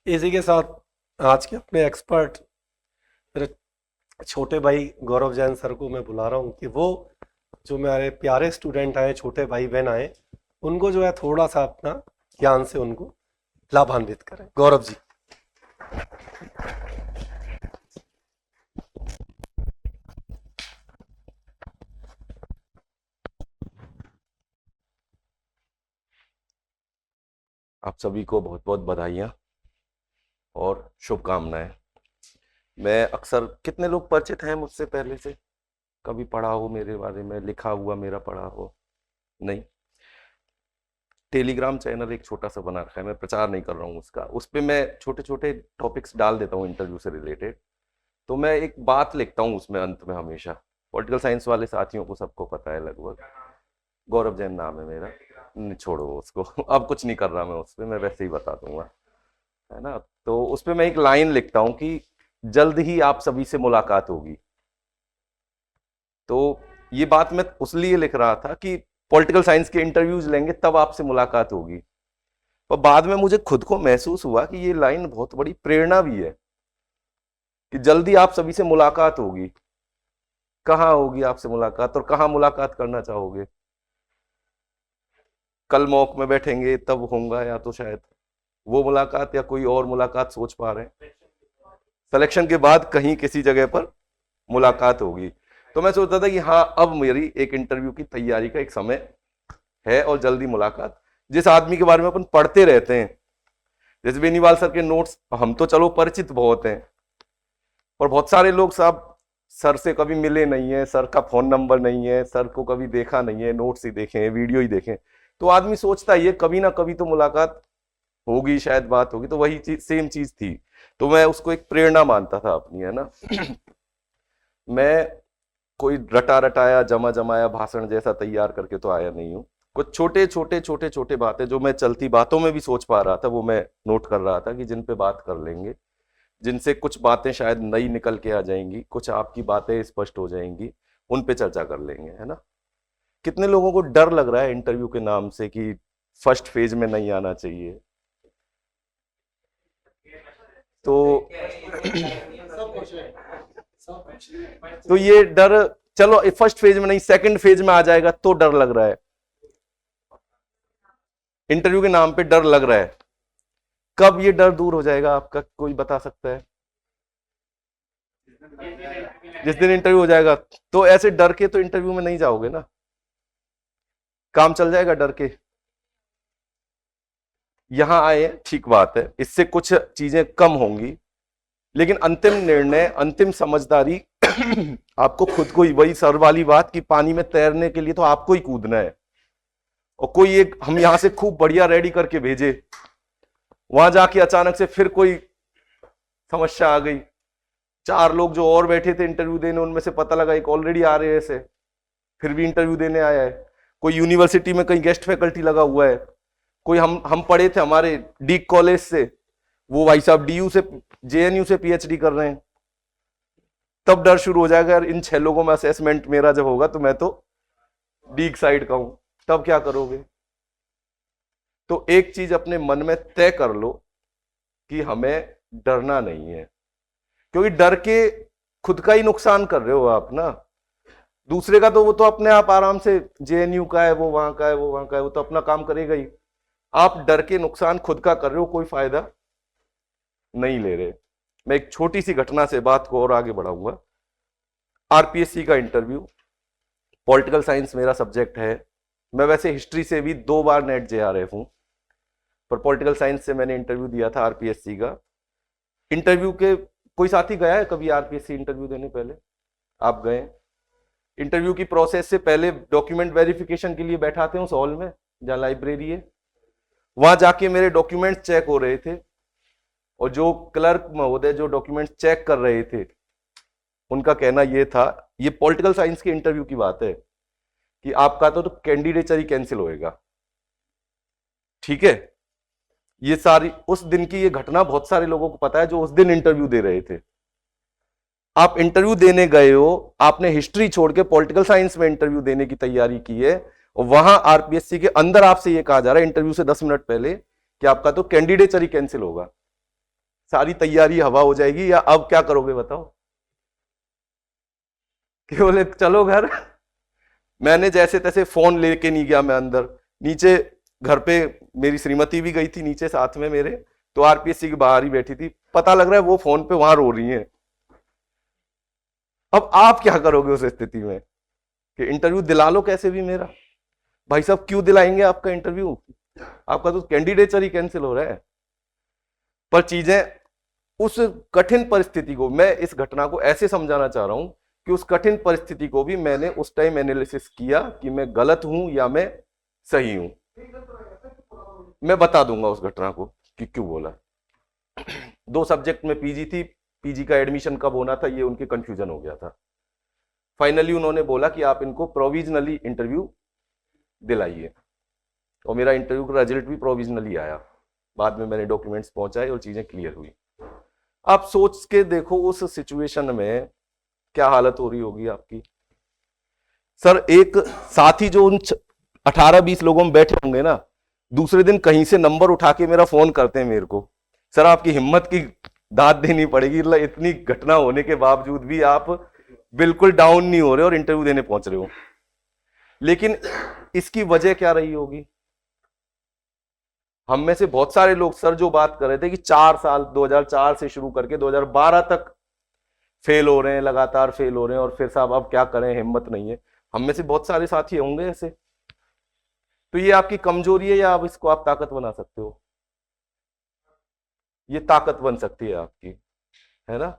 इसी के साथ आज के अपने एक्सपर्ट मेरे छोटे भाई गौरव जैन सर को मैं बुला रहा हूँ कि वो जो मेरे प्यारे स्टूडेंट आए, छोटे भाई बहन आए, उनको जो है थोड़ा सा अपना ज्ञान से उनको लाभान्वित करें। गौरव जी। आप सभी को बहुत बहुत बधाइयाँ और शुभकामनाएं। मैं अक्सर, कितने लोग परिचित हैं मुझसे पहले से? कभी पढ़ा हो मेरे बारे में, लिखा हुआ मेरा पढ़ा हो? नहीं। टेलीग्राम चैनल एक छोटा सा बना रखा है, मैं प्रचार नहीं कर रहा हूँ उसका। उस पे मैं छोटे छोटे टॉपिक्स डाल देता हूँ इंटरव्यू से रिलेटेड। तो मैं एक बात लिखता हूँ उसमें अंत में हमेशा। पॉलिटिकल साइंस वाले साथियों को सबको पता है लगभग। गौरव जैन नाम है मेरा। नहीं, छोड़ो उसको। अब कुछ नहीं कर रहा मैं उस पर, मैं वैसे ही बता दूंगा, है ना। तो उस पे मैं एक लाइन लिखता हूं कि जल्द ही आप सभी से मुलाकात होगी। तो ये बात मैं उसलिए लिख रहा था कि पॉलिटिकल साइंस के इंटरव्यूज लेंगे तब आपसे मुलाकात होगी। पर बाद में मुझे खुद को महसूस हुआ कि ये लाइन बहुत बड़ी प्रेरणा भी है कि जल्दी आप सभी से मुलाकात होगी। कहाँ होगी आपसे मुलाकात और कहाँ मुलाकात करना चाहोगे? कल मॉक में बैठेंगे तब होगा, या तो शायद वो मुलाकात या कोई और मुलाकात सोच पा रहे हैं? सिलेक्शन के बाद कहीं किसी जगह पर मुलाकात होगी। तो मैं सोचता था कि हाँ, अब मेरी एक इंटरव्यू की तैयारी का एक समय है और जल्दी मुलाकात। जिस आदमी के बारे में अपन पढ़ते रहते हैं, जैसे बेनीवाल सर के नोट्स, हम तो चलो परिचित बहुत हैं, और बहुत सारे लोग साहब सर से कभी मिले नहीं है, सर का फोन नंबर नहीं है, सर को कभी देखा नहीं है, नोट्स ही देखे हैं, वीडियो ही देखे। तो आदमी सोचता है ये कभी ना कभी तो मुलाकात होगी, शायद बात होगी। तो वही चीज, सेम चीज थी। तो मैं उसको एक प्रेरणा मानता था अपनी, है ना। मैं कोई रटा रटाया जमा जमाया भाषण जैसा तैयार करके तो आया नहीं हूँ। कुछ छोटे छोटे बातें जो मैं चलती बातों में भी सोच पा रहा था, वो मैं नोट कर रहा था कि जिन पे बात कर लेंगे, जिनसे कुछ बातें शायद नई निकल के आ जाएंगी, कुछ आपकी बातें स्पष्ट हो जाएंगी, उन पे चर्चा कर लेंगे, है ना। कितने लोगों को डर लग रहा है इंटरव्यू के नाम से कि फर्स्ट फेज में नहीं आना चाहिए? तो तो ये डर, चलो फर्स्ट फेज में नहीं, सेकंड फेज में आ जाएगा तो डर लग रहा है। इंटरव्यू के नाम पे डर लग रहा है। कब ये डर दूर हो जाएगा आपका, कोई बता सकता है? जिस दिन इंटरव्यू हो जाएगा। तो ऐसे डर के तो इंटरव्यू में नहीं जाओगे ना, काम चल जाएगा डर के। यहां आए, ठीक बात है, इससे कुछ चीजें कम होंगी, लेकिन अंतिम निर्णय, अंतिम समझदारी आपको खुद को ही, वही सर वाली बात कि पानी में तैरने के लिए तो आपको ही कूदना है। और कोई एक हम यहां से खूब बढ़िया रेडी करके भेजे, वहां जाके अचानक से फिर कोई समस्या आ गई, चार लोग जो और बैठे थे इंटरव्यू देने, उनमें से पता लगा एक ऑलरेडी आ रहे से फिर भी इंटरव्यू देने आया है। कोई यूनिवर्सिटी में कहीं गेस्ट फैकल्टी लगा हुआ है, कोई हम पढ़े थे हमारे डी कॉलेज से, वो भाई साहब डीयू से, जेएनयू से पीएचडी कर रहे हैं। तब डर शुरू हो जाएगा, यार इन 6 लोगों में असेसमेंट मेरा जब होगा तो मैं तो डीक साइड का हूं, तब क्या करोगे? तो एक चीज अपने मन में तय कर लो कि हमें डरना नहीं है, क्योंकि डर के खुद का ही नुकसान कर रहे हो आप ना। दूसरे का तो वो तो अपने आप आराम से, जेएनयू का है, वो वहां का है, वो वहां का है, वो तो अपना काम करेगा ही। आप डर के नुकसान खुद का कर रहे हो, कोई फायदा नहीं ले रहे। मैं एक छोटी सी घटना से बात को और आगे बढ़ाऊंगा। आरपीएससी का इंटरव्यू, पॉलिटिकल साइंस मेरा सब्जेक्ट है। मैं वैसे हिस्ट्री से भी 2 बार नेट जेआरएफ हूं, पर पॉलिटिकल साइंस से मैंने इंटरव्यू दिया था आरपीएससी का। इंटरव्यू के, कोई साथी गया है कभी आरपीएससी इंटरव्यू देने? पहले आप गए? इंटरव्यू की प्रोसेस से पहले डॉक्यूमेंट वेरिफिकेशन के लिए बैठाते हैं उस हॉल में जहां लाइब्रेरी है। वहां जाके मेरे डॉक्यूमेंट चेक हो रहे थे, और जो क्लर्क महोदय जो डॉक्यूमेंट चेक कर रहे थे, उनका कहना यह था, ये पॉलिटिकल साइंस के इंटरव्यू की बात है, कि आपका तो कैंडिडेचर ही कैंसिल होएगा। ठीक है, ये सारी उस दिन की ये घटना बहुत सारे लोगों को पता है जो उस दिन इंटरव्यू दे रहे थे। आप इंटरव्यू देने गए हो, आपने हिस्ट्री छोड़ के पॉलिटिकल साइंस में इंटरव्यू देने की तैयारी की है, और वहां आरपीएससी के अंदर आपसे यह कहा जा रहा है इंटरव्यू से 10 मिनट पहले कि आपका तो कैंडिडेचर ही कैंसिल होगा। सारी तैयारी हवा हो जाएगी, या अब क्या करोगे बताओ? कि बोले चलो घर। मैंने जैसे तैसे फोन लेके नहीं गया मैं अंदर, नीचे घर पे मेरी श्रीमती भी गई थी नीचे साथ में मेरे, तो आरपीएससी के बाहर ही बैठी थी, पता लग रहा है वो फोन पे वहां रो रही है। अब आप क्या करोगे उस स्थिति में कि इंटरव्यू दिला लो कैसे भी मेरा? भाई साहब क्यों दिलाएंगे आपका इंटरव्यू? आपका तो कैंडिडेचर ही कैंसिल हो रहा है। पर चीजें, उस कठिन परिस्थिति को, मैं इस घटना को ऐसे समझाना चाह रहा हूं कि उस कठिन परिस्थिति को भी मैंने उस टाइम एनालिसिस किया कि मैं गलत हूं या मैं सही हूं। मैं बता दूंगा उस घटना को कि क्यों बोला। 2 सब्जेक्ट में पीजी थी, पीजी का एडमिशन कब होना था ये उनके कंफ्यूजन हो गया था। फाइनली उन्होंने बोला कि आप इनको प्रोविजनली इंटरव्यू दिलाइए, और मेरा इंटरव्यू का रिजल्ट भी प्रोविजनली आया। बाद में मैंने डॉक्यूमेंट्स पहुंचाए और चीजें क्लियर हुई। आप सोच के देखो उस सिचुएशन में क्या हालत हो रही होगी आपकी। सर एक साथी जो उन 18-20 लोगों में बैठे होंगे ना, दूसरे दिन कहीं से नंबर उठा के मेरा फोन करते हैं मेरे को, सर आपकी हिम्मत की दाद देनी पड़ेगी, इतनी घटना होने के बावजूद भी आप बिल्कुल डाउन नहीं हो रहे और इंटरव्यू देने पहुंच रहे हो। लेकिन इसकी वजह क्या रही होगी? हम में से बहुत सारे लोग सर जो बात कर रहे थे कि 4 साल 2004 से शुरू करके 2012 तक फेल हो रहे हैं, लगातार फेल हो रहे हैं, और फिर साहब अब क्या करें, हिम्मत नहीं है। हम में से बहुत सारे साथी होंगे ऐसे। तो ये आपकी कमजोरी है या आप इसको आप ताकत बना सकते हो? ये ताकत बन सकती है आपकी, है ना।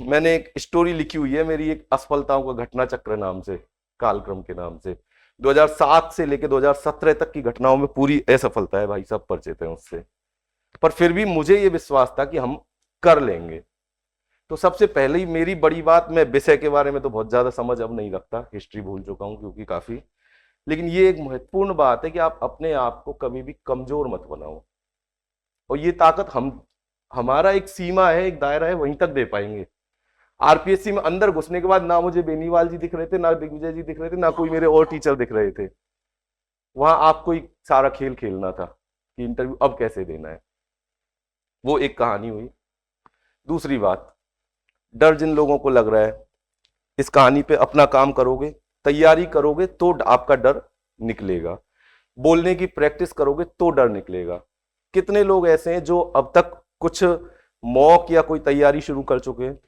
मैंने एक स्टोरी लिखी हुई है मेरी, एक असफलताओं का घटना चक्र नाम से, कालक्रम के नाम से। 2007 से लेकर 2017 तक की घटनाओं में पूरी असफलता है, भाई सब परिचित हैं उससे। पर फिर भी मुझे ये विश्वास था कि हम कर लेंगे। तो सबसे पहले ही मेरी बड़ी बात, मैं विषय के बारे में तो बहुत ज्यादा समझ अब नहीं रखता, हिस्ट्री भूल चुका हूं क्योंकि काफी, लेकिन ये एक महत्वपूर्ण बात है कि आप अपने आप को कभी भी कमजोर मत बनाओ। और ये ताकत हमारा एक सीमा है, एक दायरा है, वहीं तक दे पाएंगे। आरपीएससी में अंदर घुसने के बाद ना मुझे बेनीवाल जी दिख रहे थे, ना दिग्विजय जी दिख रहे थे, ना कोई मेरे और टीचर दिख रहे थे। वहां आपको ही सारा खेल खेलना था कि इंटरव्यू अब कैसे देना है। वो एक कहानी हुई। दूसरी बात, डर जिन लोगों को लग रहा है, इस कहानी पे अपना काम करोगे, तैयारी करोगे तो आपका डर निकलेगा। बोलने की प्रैक्टिस करोगे तो डर निकलेगा। कितने लोग ऐसे हैं जो अब तक कुछ मॉक या कोई तैयारी शुरू कर चुके हैं?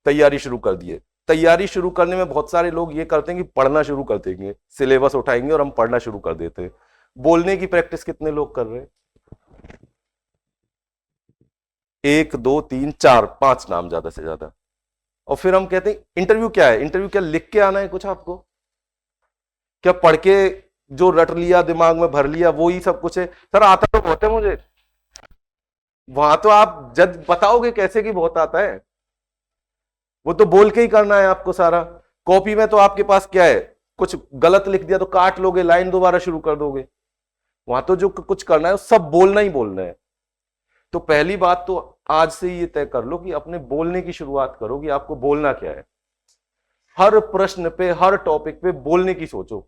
तैयारी शुरू कर दिए। तैयारी शुरू करने में बहुत सारे लोग ये करते हैं कि पढ़ना शुरू कर देंगे, सिलेबस उठाएंगे और हम पढ़ना शुरू कर देते हैं। बोलने की प्रैक्टिस कितने लोग कर रहे हैं? 1 2 3 4 5 नाम ज्यादा से ज्यादा। और फिर हम कहते हैं इंटरव्यू क्या है? इंटरव्यू क्या लिख के आना है कुछ आपको? क्या पढ़ के जो रट लिया, दिमाग में भर लिया, वो ही सब कुछ है? सर आता तो बहुत है मुझे। वहां तो आप जज बताओगे कैसे कि बहुत आता है? वो तो बोल के ही करना है आपको सारा। कॉपी में तो आपके पास क्या है, कुछ गलत लिख दिया तो काट लोगे, लाइन दोबारा शुरू कर दोगे। वहां तो जो कुछ करना है सब बोलना ही बोलना है। तो पहली बात तो आज से ये तय कर लो कि अपने बोलने की शुरुआत करो कि आपको बोलना क्या है। हर प्रश्न पे, हर टॉपिक पे बोलने की सोचो।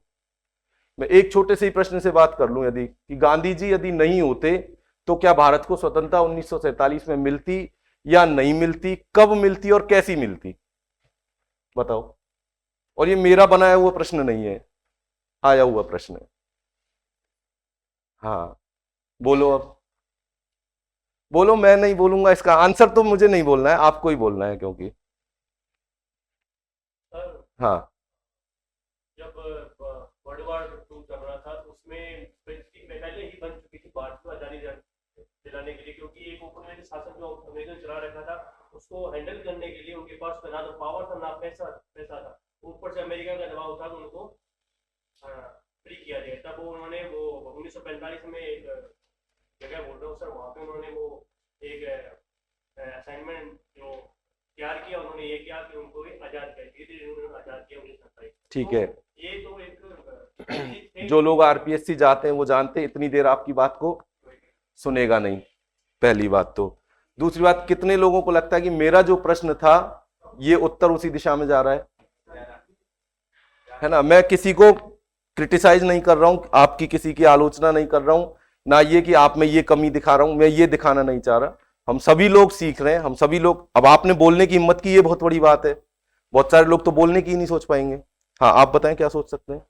मैं एक छोटे से ही प्रश्न से बात कर लूं, यदि कि गांधी जी यदि नहीं होते तो क्या भारत को स्वतंत्रता 1947 में मिलती या नहीं मिलती, कब मिलती और कैसी मिलती? बताओ। और ये मेरा बनाया हुआ प्रश्न नहीं है, आया हुआ प्रश्न है। हाँ बोलो, अब बोलो। मैं नहीं बोलूंगा, इसका आंसर तो मुझे नहीं बोलना है, आपको ही बोलना है, क्योंकि हाँ जब वर्ल्ड वार 2 चल रहा था उसमें पहले ही बन चुकी थी भारत को आजादी दिलाने के लिए, क्योंकि एक औपनिवेशिक शासन जो अमेरिकन चला रखा था उसको हैंडल करने के लिए उनके पास ना तो पावर था ना पैसा था। ऊपर से अमेरिका का दबाव था, उनको फ्री किया गया। तब उन्होंने वो 1945 में एक जगह बोल रहा हूँ सर, वहाँ पे उन्होंने वो एक असाइनमेंट जो तैयार किया, उन्होंने ये किया कि उनको आजाद किया, धीरे-धीरे उन्होंने आजाद किया 1947। ठीक है। ये तो एक जो लोग आरपीएससी जाते हैं वो जानते हैं इतनी देर आपकी बात को सुनेगा नहीं, पहली बात तो। दूसरी बात, कितने लोगों को लगता है कि मेरा जो प्रश्न था ये उत्तर उसी दिशा में जा रहा है ना। मैं किसी को क्रिटिसाइज नहीं कर रहा हूं, आपकी किसी की आलोचना नहीं कर रहा हूं, ना ये कि आप में ये कमी दिखा रहा हूं, मैं ये दिखाना नहीं चाह रहा। हम सभी लोग सीख रहे हैं, हम सभी लोग। अब आपने बोलने की हिम्मत की, ये बहुत बड़ी बात है। बहुत सारे लोग तो बोलने की ही नहीं सोच पाएंगे। हाँ, आप बताएं क्या सोच सकते हैं।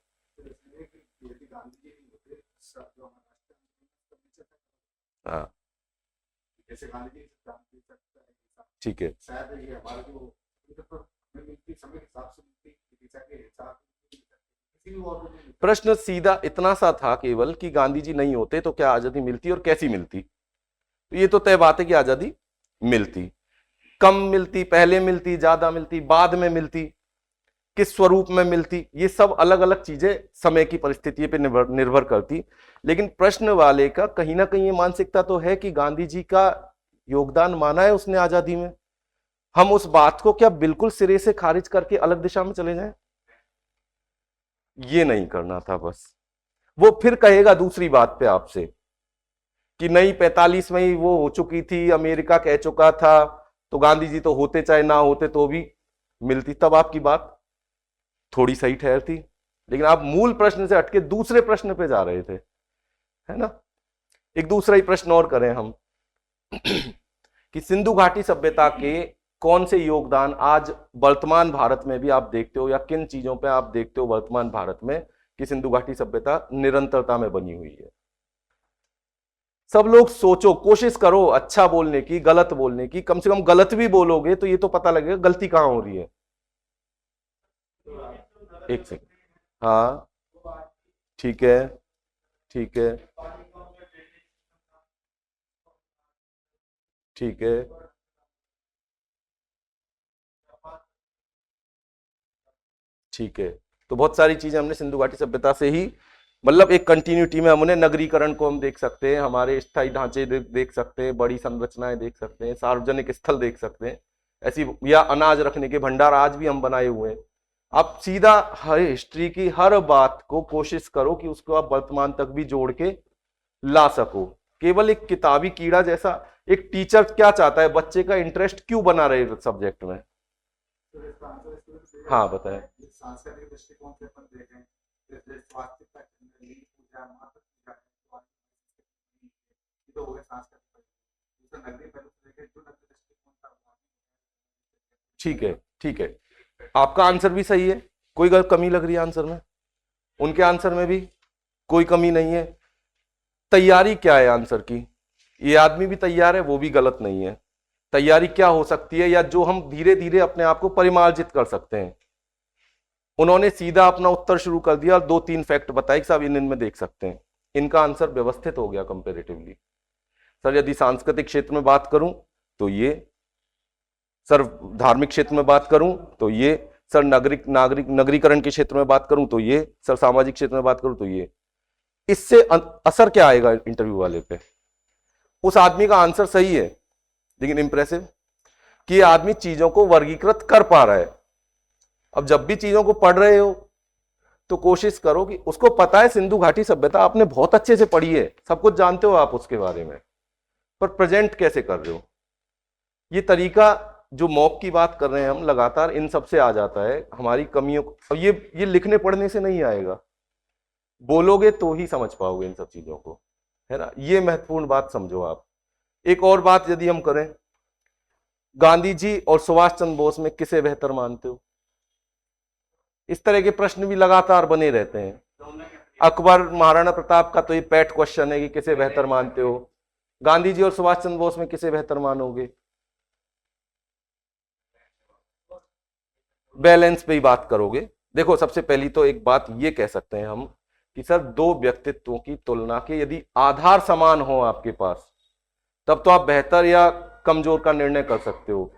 हाँ, ठीक है। प्रश्न सीधा इतना सा था केवल कि गांधी जी नहीं होते तो क्या आजादी मिलती और कैसी मिलती। तो ये तो तय बात है कि आजादी मिलती। कम मिलती, पहले मिलती, ज्यादा मिलती, बाद में मिलती, किस स्वरूप में मिलती, ये सब अलग अलग चीजें समय की परिस्थिति पे निर्भर करती। लेकिन प्रश्न वाले का कहीं ना कहीं ये मानसिकता तो है कि गांधी जी का योगदान माना है उसने आजादी में। हम उस बात को क्या बिल्कुल सिरे से खारिज करके अलग दिशा में चले जाएं? ये नहीं करना था बस। वो फिर कहेगा दूसरी बात पे आपसे कि नहीं 45 में ही वो हो चुकी थी, अमेरिका कह चुका था, तो गांधी जी तो होते चाहे ना होते तो भी मिलती। तब आपकी बात थोड़ी सही ठहरती। लेकिन आप मूल प्रश्न से हटके दूसरे प्रश्न पे जा रहे थे, है ना। एक दूसरा ही प्रश्न और करें हम कि सिंधु घाटी सभ्यता के कौन से योगदान आज वर्तमान भारत में भी आप देखते हो, या किन चीजों पे आप देखते हो वर्तमान भारत में कि सिंधु घाटी सभ्यता निरंतरता में बनी हुई है। सब लोग सोचो, कोशिश करो अच्छा बोलने की, गलत बोलने की। कम से कम गलत भी बोलोगे तो ये तो पता लगेगा गलती कहां हो रही है। एक सेकंड। हाँ, ठीक है, ठीक है, ठीक है, ठीक है। तो बहुत सारी चीजें हमने सिंधु घाटी सभ्यता से ही, मतलब एक कंटिन्यूटी में हमने नगरीकरण को हम देख सकते हैं, हमारे स्थायी ढांचे देख सकते हैं, बड़ी संरचनाएं देख सकते हैं, सार्वजनिक स्थल देख सकते हैं ऐसी, या अनाज रखने के भंडार आज भी हम बनाए हुए हैं। आप सीधा हर हिस्ट्री की हर बात को कोशिश करो कि उसको आप वर्तमान तक भी जोड़ के ला सको। केवल एक किताबी कीड़ा जैसा एक टीचर क्या चाहता है, बच्चे का इंटरेस्ट क्यों बना रहे सब्जेक्ट में। हाँ बताएं। सांस्कृतिक दृष्टिकोण से अपन देखें, जैसे स्वास्थ्य तक पूजा, मातृ पूजा, तो हो गए सांस्कृतिक। दूसरा नगरीय पहलू से देखें, जो नगरीय दृष्टिकोण था। ठीक है, ठीक है, आपका आंसर भी सही है। कोई कमी लग रही है आंसर में? उनके आंसर में भी कोई कमी नहीं है। तैयारी क्या है आंसर की? ये आदमी भी तैयार है, वो भी गलत नहीं है। तैयारी क्या हो सकती है, या जो हम धीरे धीरे अपने आप को परिमार्जित कर सकते हैं। उन्होंने सीधा अपना उत्तर शुरू कर दिया और 2-3 फैक्ट बताए कि साहब इनमें देख सकते हैं। इनका आंसर व्यवस्थित हो गया कंपैरेटिवली। सर यदि सांस्कृतिक क्षेत्र में बात करूं तो ये, सर धार्मिक क्षेत्र में बात करूं तो ये, सर नगरीकरण के क्षेत्र में बात करूं तो ये, सर सामाजिक क्षेत्र में बात करूं तो ये। इससे असर क्या आएगा इंटरव्यू वाले पे? उस आदमी का आंसर सही है, लेकिन इंप्रेसिव कि ये आदमी चीजों को वर्गीकृत कर पा रहा है। अब जब भी चीजों को पढ़ रहे हो तो कोशिश करो कि उसको पता है सिंधु घाटी सभ्यता आपने बहुत अच्छे से पढ़ी है, सब कुछ जानते हो आप उसके बारे में, पर प्रेजेंट कैसे कर रहे हो। ये तरीका जो मॉक की बात कर रहे हैं हम, लगातार इन सब से आ जाता है हमारी कमियों को। ये लिखने पढ़ने से नहीं आएगा, बोलोगे तो ही समझ पाओगे इन सब चीजों को, है ना। ये महत्वपूर्ण बात समझो आप। एक और बात यदि हम करें, गांधी जी और सुभाष चंद्र बोस में किसे बेहतर मानते हो? इस तरह के प्रश्न भी लगातार बने रहते हैं। अकबर महाराणा प्रताप का तो ये पैट क्वेश्चन है कि किसे बेहतर मानते हो। गांधी जी और सुभाष चंद्र बोस में किसे बेहतर मानोगे? बैलेंस पे ही बात करोगे। देखो सबसे पहली तो एक बात ये कह सकते हैं हम कि सर दो व्यक्तित्वों की तुलना के यदि आधार समान हो आपके पास, तब तो आप बेहतर या कमजोर का निर्णय कर सकते हो।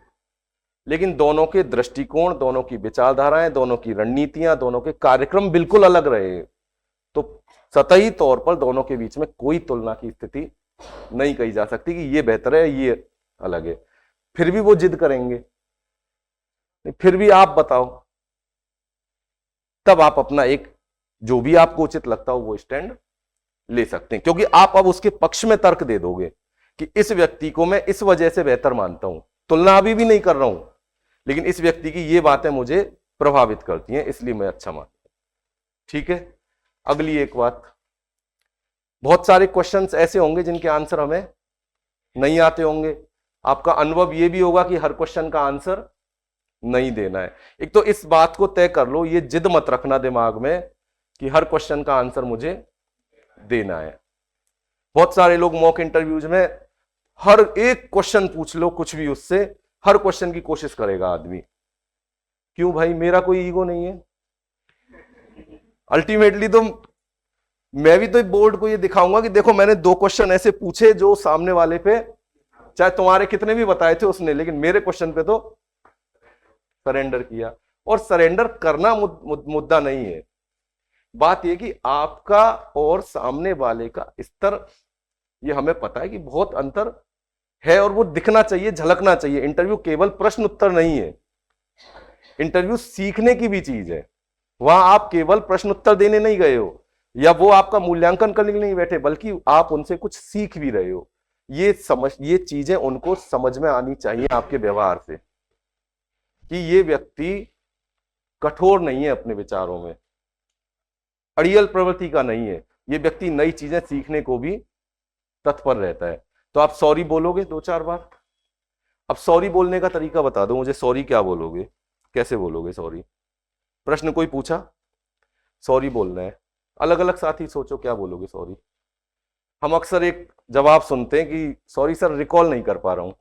लेकिन दोनों के दृष्टिकोण, दोनों की विचारधाराएं, दोनों की रणनीतियां, दोनों के कार्यक्रम बिल्कुल अलग रहे, तो सतही तौर पर दोनों के बीच में कोई तुलना की स्थिति नहीं कही जा सकती कि ये बेहतर है ये अलग है। फिर भी वो जिद करेंगे, फिर भी आप बताओ, तब आप अपना एक जो भी आपको उचित लगता हो वो स्टैंड ले सकते हैं, क्योंकि आप अब उसके पक्ष में तर्क दे दोगे कि इस व्यक्ति को मैं इस वजह से बेहतर मानता हूं। तुलना अभी भी नहीं कर रहा हूं, लेकिन इस व्यक्ति की ये बातें मुझे प्रभावित करती हैं, इसलिए मैं अच्छा मानता हूं। ठीक है। अगली एक बात, बहुत सारे क्वेश्चंस ऐसे होंगे जिनके आंसर हमें नहीं आते होंगे। आपका अनुभव ये भी होगा कि हर क्वेश्चन का आंसर नहीं देना है। एक तो इस बात को तय कर लो, ये जिद मत रखना दिमाग में कि हर क्वेश्चन का आंसर मुझे देना है। बहुत सारे लोग मॉक इंटरव्यूज में हर एक क्वेश्चन पूछ लो कुछ भी, उससे हर क्वेश्चन की कोशिश करेगा आदमी। क्यों भाई, मेरा कोई ईगो नहीं है। अल्टीमेटली तो मैं भी तो बोर्ड को ये दिखाऊंगा कि देखो मैंने 2 क्वेश्चन ऐसे पूछे जो सामने वाले पे, चाहे तुम्हारे कितने भी बताए थे उसने, लेकिन मेरे क्वेश्चन पे तो सरेंडर किया। और सरेंडर करना मुद्दा नहीं है, बात यह कि आपका और सामने वाले का स्तर, ये हमें पता है कि बहुत अंतर है और वो दिखना चाहिए, झलकना चाहिए। इंटरव्यू केवल प्रश्न उत्तर नहीं है, इंटरव्यू सीखने की भी चीज है। वहां आप केवल प्रश्न उत्तर देने नहीं गए हो या वो आपका मूल्यांकन करने के लिए नहीं बैठे, बल्कि आप उनसे कुछ सीख भी रहे हो। ये चीजें उनको समझ में आनी चाहिए आपके व्यवहार से कि ये व्यक्ति कठोर नहीं है अपने विचारों में, अड़ियल प्रवृत्ति का नहीं है, ये व्यक्ति नई चीजें सीखने को भी तत्पर रहता है। तो आप सॉरी बोलोगे 2-4 बार। अब सॉरी बोलने का तरीका बता दो मुझे, सॉरी क्या बोलोगे, कैसे बोलोगे सॉरी? प्रश्न कोई पूछा, सॉरी बोलना है, अलग अलग साथी सोचो क्या बोलोगे सॉरी। हम अक्सर एक जवाब सुनते हैं कि सॉरी सर रिकॉल नहीं कर पा रहा हूं,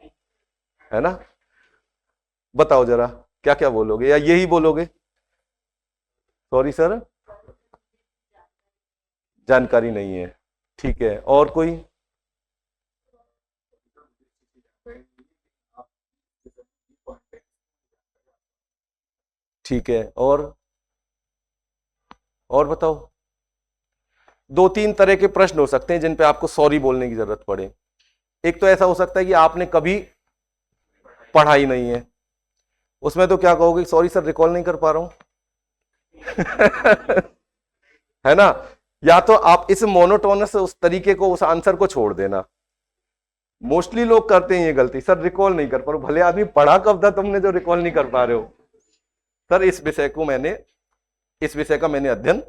है ना? बताओ जरा क्या क्या बोलोगे, या यही बोलोगे सॉरी सर जानकारी नहीं है, ठीक है। और कोई? ठीक है, और बताओ। 2-3 तरह के प्रश्न हो सकते हैं जिन पे आपको सॉरी बोलने की जरूरत पड़े। एक तो ऐसा हो सकता है कि आपने कभी पढ़ा ही नहीं है, उसमें तो क्या कहोगे, सॉरी सर रिकॉल नहीं कर पा रहा हूं है ना? या तो आप इस मोनोटोनस उस तरीके को, उस आंसर को छोड़ देना। मोस्टली लोग करते हैं ये गलती, सर रिकॉल नहीं कर पा रहा हूं। भले आदमी पढ़ा कब था तुमने जो रिकॉल नहीं कर पा रहे हो? सर इस विषय का मैंने अध्ययन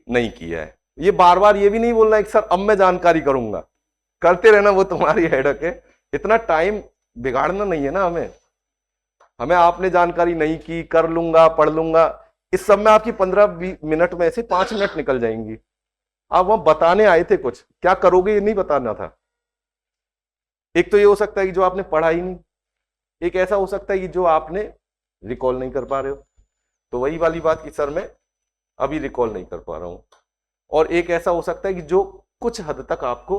नहीं किया है। ये बार बार ये भी नहीं बोलना है कि सर अब मैं जानकारी करूंगा, करते रहना, वो तुम्हारी हेडक है। इतना टाइम बिगाड़ना नहीं है ना हमें आपने जानकारी नहीं की, कर लूंगा, पढ़ लूंगा, इस सब में आपकी 15-20 मिनट में से 5 मिनट निकल जाएंगी। आप वहां बताने आए थे कुछ, क्या करोगे ये नहीं बताना था। एक तो ये हो सकता है कि जो आपने पढ़ा ही नहीं, एक ऐसा हो सकता है कि जो आपने रिकॉल नहीं कर पा रहे हो, तो वही वाली बात कि सर मैं अभी रिकॉल नहीं कर पा रहा हूं। और एक ऐसा हो सकता है कि जो कुछ हद तक आपको